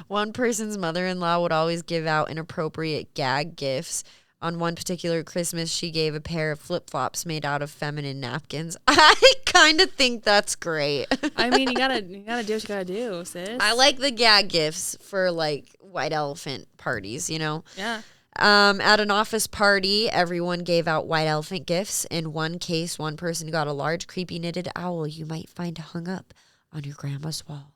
Speaker 2: One person's mother-in-law would always give out inappropriate gag gifts. On one particular Christmas, she gave a pair of flip-flops made out of feminine napkins. I kind of think that's great.
Speaker 1: I mean, you gotta do what you gotta do, sis.
Speaker 2: I like the gag gifts for like white elephant parties,
Speaker 1: Yeah.
Speaker 2: At an office party, everyone gave out white elephant gifts. In one case, one person got a large, creepy knitted owl you might find hung up on your grandma's wall.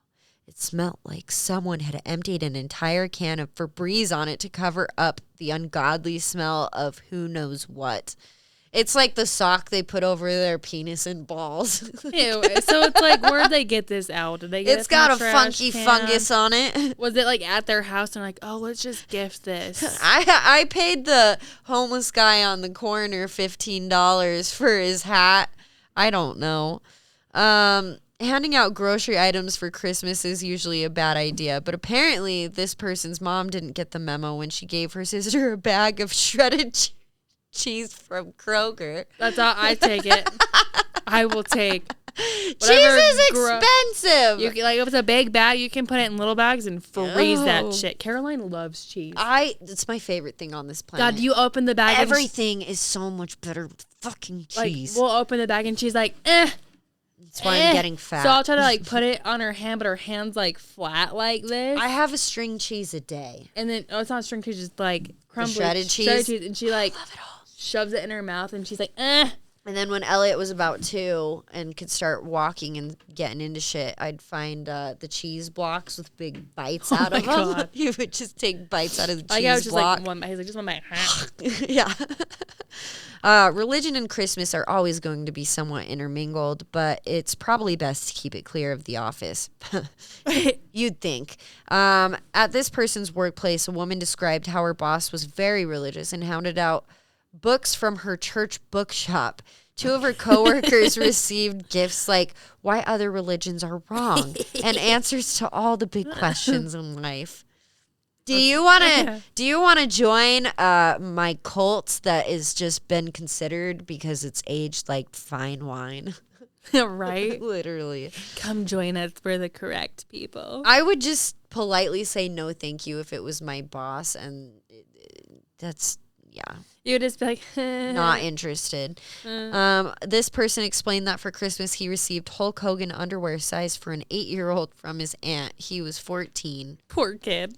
Speaker 2: It smelled like someone had emptied an entire can of Febreze on it to cover up the ungodly smell of who knows what. It's like the sock they put over their penis and balls.
Speaker 1: Ew. So it's like, where'd they get this out? Did they get
Speaker 2: It's
Speaker 1: it from
Speaker 2: got
Speaker 1: a
Speaker 2: a
Speaker 1: trash
Speaker 2: funky
Speaker 1: can?
Speaker 2: fungus on it.
Speaker 1: Was it like at their house and like, oh, let's just gift this?
Speaker 2: I paid the homeless guy on the corner $15 for his hat. I don't know. Handing out grocery items for Christmas is usually a bad idea, but apparently this person's mom didn't get the memo when she gave her sister a bag of shredded cheese from Kroger.
Speaker 1: That's all. I take it. I will take.
Speaker 2: Cheese is expensive.
Speaker 1: You can, like if it's a big bag, you can put it in little bags and freeze that shit. Caroline loves cheese.
Speaker 2: It's my favorite thing on this planet.
Speaker 1: God, you open the bag.
Speaker 2: Everything is so much better with fucking cheese.
Speaker 1: Like, we'll open the bag and she's like, eh.
Speaker 2: That's why I'm getting fat.
Speaker 1: So I'll try to like put it on her hand, but her hand's like flat like this.
Speaker 2: I have a string cheese a day.
Speaker 1: And then it's not string cheese, just like crumbly
Speaker 2: shredded cheese.
Speaker 1: And she like shoves it in her mouth and she's like, eh.
Speaker 2: And then when Elliot was about 2 and could start walking and getting into shit, I'd find the cheese blocks with big bites out of them. He would just take bites out of the cheese block.
Speaker 1: He's like, just one bite.
Speaker 2: Yeah. Religion and Christmas are always going to be somewhat intermingled, but it's probably best to keep it clear of the office. You'd think. At this person's workplace, a woman described how her boss was very religious and handed out books from her church bookshop. 2 of her coworkers received gifts like why other religions are wrong and answers to all the big questions in life. Do you want to join my cult that has just been considered because it's aged like fine wine?
Speaker 1: Right?
Speaker 2: Literally.
Speaker 1: Come join us. We're the correct people.
Speaker 2: I would just politely say no thank you if it was my boss, and that's yeah.
Speaker 1: You would just be like,
Speaker 2: not interested. This person explained that for Christmas he received Hulk Hogan underwear size for an 8-year-old from his aunt. He was 14.
Speaker 1: Poor kid.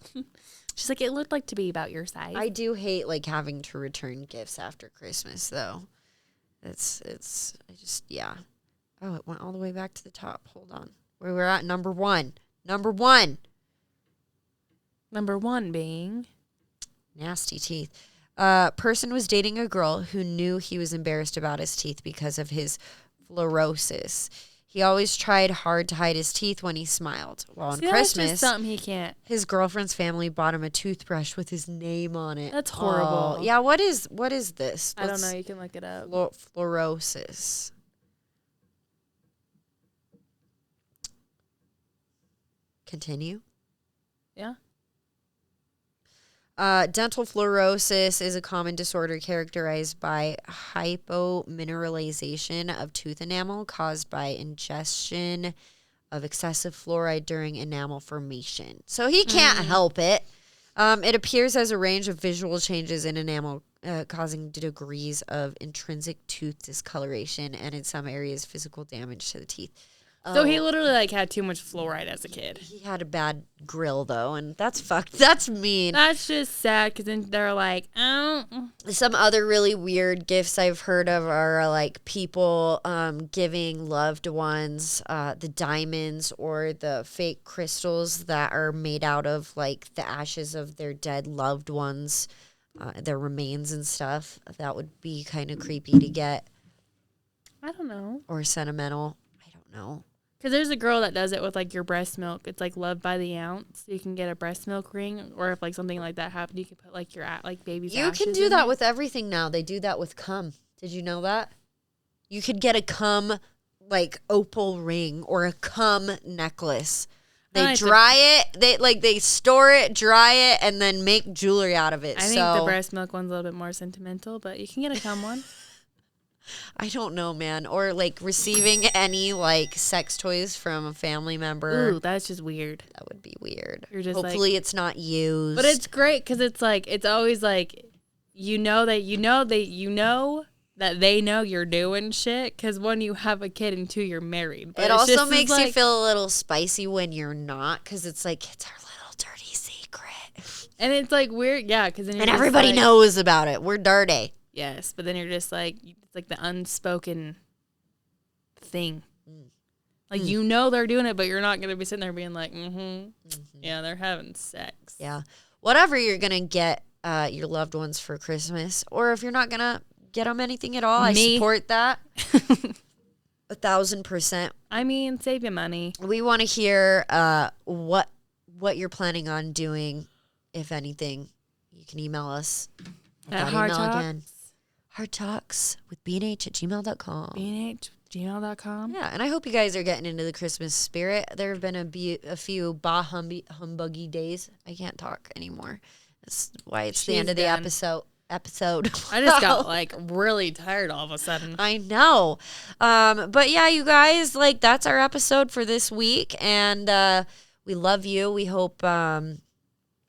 Speaker 1: She's like, it looked like to be about your size.
Speaker 2: I do hate like having to return gifts after Christmas though. Yeah. Oh, it went all the way back to the top. Hold on. We were at number 1. Number 1
Speaker 1: being
Speaker 2: nasty teeth. Person was dating a girl who knew he was embarrassed about his teeth because of his fluorosis. He always tried hard to hide his teeth when he smiled. Well, on Christmas,
Speaker 1: that's just something he can't.
Speaker 2: His girlfriend's family bought him a toothbrush with his name on it.
Speaker 1: That's horrible.
Speaker 2: Yeah, what is this?
Speaker 1: I don't know. You can look it up.
Speaker 2: Fluorosis. Continue.
Speaker 1: Yeah.
Speaker 2: Dental fluorosis is a common disorder characterized by hypomineralization of tooth enamel caused by ingestion of excessive fluoride during enamel formation. So he can't help it. It appears as a range of visual changes in enamel causing degrees of intrinsic tooth discoloration and in some areas physical damage to the teeth.
Speaker 1: So he literally like had too much fluoride as a kid.
Speaker 2: He had a bad grill though, and that's fucked. That's mean.
Speaker 1: That's just sad because then they're like, oh.
Speaker 2: Some other really weird gifts I've heard of are like people giving loved ones the diamonds or the fake crystals that are made out of like the ashes of their dead loved ones, their remains and stuff. That would be kind of creepy to get.
Speaker 1: I don't know.
Speaker 2: Or sentimental. I don't know.
Speaker 1: Because there's a girl that does it with, like, your breast milk. It's, like, loved by the ounce. You can get a breast milk ring. Or if, like, something like that happened, you can put, like, your, like, baby's ashes.
Speaker 2: You can do that with everything now. They do that with cum. Did you know that? You could get a cum, like, opal ring or a cum necklace. They dry it. They store it, dry it, and then make jewelry out of it.
Speaker 1: I think the breast milk one's a little bit more sentimental, but you can get a cum one.
Speaker 2: I don't know, man. Or, like, receiving any, like, sex toys from a family member.
Speaker 1: Ooh, that's just weird.
Speaker 2: That would be weird.
Speaker 1: You're just
Speaker 2: Hopefully it's not used.
Speaker 1: But it's great because it's, like, it's always, like, you know that they know you're doing shit because, one, you have a kid, and 2, you're married. But
Speaker 2: it also makes you feel a little spicy when you're not because it's, like, it's our little dirty secret.
Speaker 1: And it's, like, weird. Yeah, because
Speaker 2: then everybody knows about it. We're dirty.
Speaker 1: Yes, but then you're just, like, it's like the unspoken thing. Like, you know they're doing it, but you're not going to be sitting there being like, yeah, they're having sex.
Speaker 2: Yeah. Whatever you're going to get your loved ones for Christmas, or if you're not going to get them anything at all, I support that. 1,000%.
Speaker 1: I mean, save your money.
Speaker 2: We want to hear what you're planning on doing, if anything. You can email us.
Speaker 1: At
Speaker 2: Hardtalks with bnh@gmail.com.
Speaker 1: bnh@gmail.com.
Speaker 2: Yeah, and I hope you guys are getting into the Christmas spirit. There have been a few humbuggy days. I can't talk anymore. That's why it's the end of the episode.
Speaker 1: I just got like really tired all of a sudden.
Speaker 2: I know. But yeah, you guys, like, that's our episode for this week, and we love you. We hope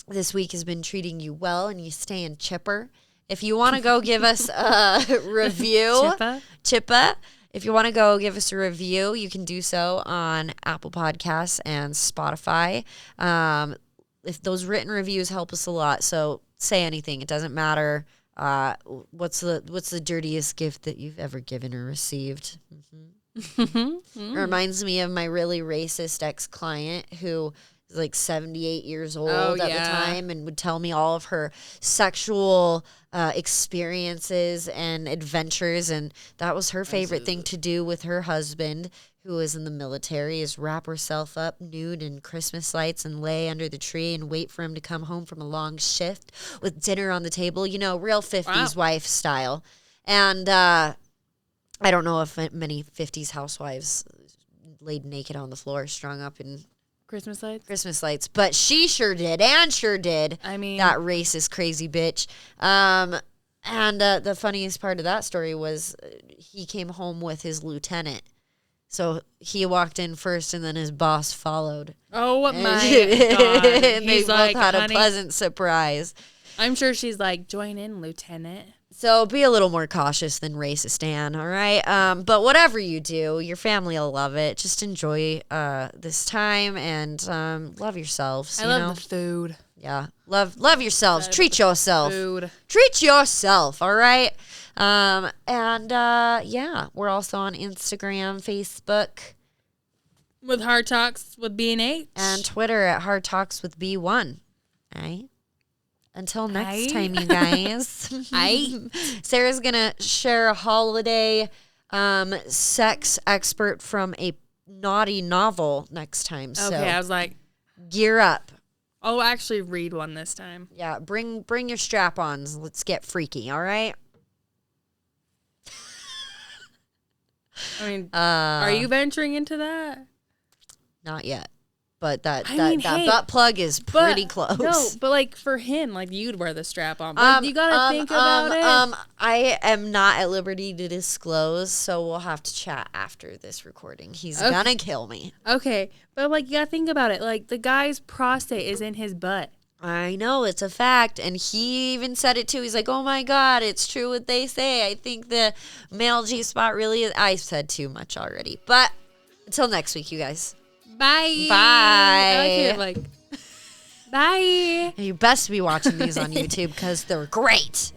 Speaker 2: this week has been treating you well and you staying chipper. If you want to go give us a review, Chippa, if you want to go give us a review, you can do so on Apple Podcasts and Spotify. If those written reviews help us a lot, so say anything. It doesn't matter. What's the dirtiest gift that you've ever given or received? It reminds me of my really racist ex-client who was like 78 years old at the time and would tell me all of her sexual experiences and adventures, and that was her favorite thing to do with her husband, who was in the military, is wrap herself up nude in Christmas lights and lay under the tree and wait for him to come home from a long shift with dinner on the table, you know, real 50s wife style. And I don't know if many 50s housewives laid naked on the floor, strung up in
Speaker 1: Christmas
Speaker 2: lights, but she sure did. I mean, that racist crazy bitch. And the funniest part of that story was he came home with his lieutenant. So he walked in first, and then his boss followed.
Speaker 1: Oh my God!
Speaker 2: And they both had a pleasant surprise.
Speaker 1: I'm sure she's like, join in, Lieutenant.
Speaker 2: So be a little more cautious than racist, Ann, all right? But whatever you do, your family will love it. Just enjoy this time and love yourselves.
Speaker 1: I love the food.
Speaker 2: Yeah. Love yourselves. Treat yourself.
Speaker 1: Food.
Speaker 2: Treat yourself, all right? Yeah, we're also on Instagram, Facebook.
Speaker 1: With Hard Talks with B&H.
Speaker 2: And Twitter at Hard Talks with B1. All right? Until next time, you guys. Sarah's going to share a holiday sex expert from a naughty novel next time.
Speaker 1: Okay, so I was like,
Speaker 2: gear up.
Speaker 1: I'll actually read one this time.
Speaker 2: Yeah, bring your strap-ons. Let's get freaky, all right?
Speaker 1: I mean, are you venturing into that?
Speaker 2: Not yet. But that butt plug is pretty close.
Speaker 1: No, but like for him, like you'd wear the strap on. Like, you gotta think about it.
Speaker 2: I am not at liberty to disclose, so we'll have to chat after this recording. He's gonna kill me.
Speaker 1: Okay, but like you gotta think about it. Like the guy's prostate is in his butt.
Speaker 2: I know, it's a fact. And he even said it too. He's like, oh my God, it's true what they say. I think the male G-spot really is. I said too much already. But until next week, you guys.
Speaker 1: Bye.
Speaker 2: Bye.
Speaker 1: I like bye.
Speaker 2: You best be watching these on YouTube because they're great.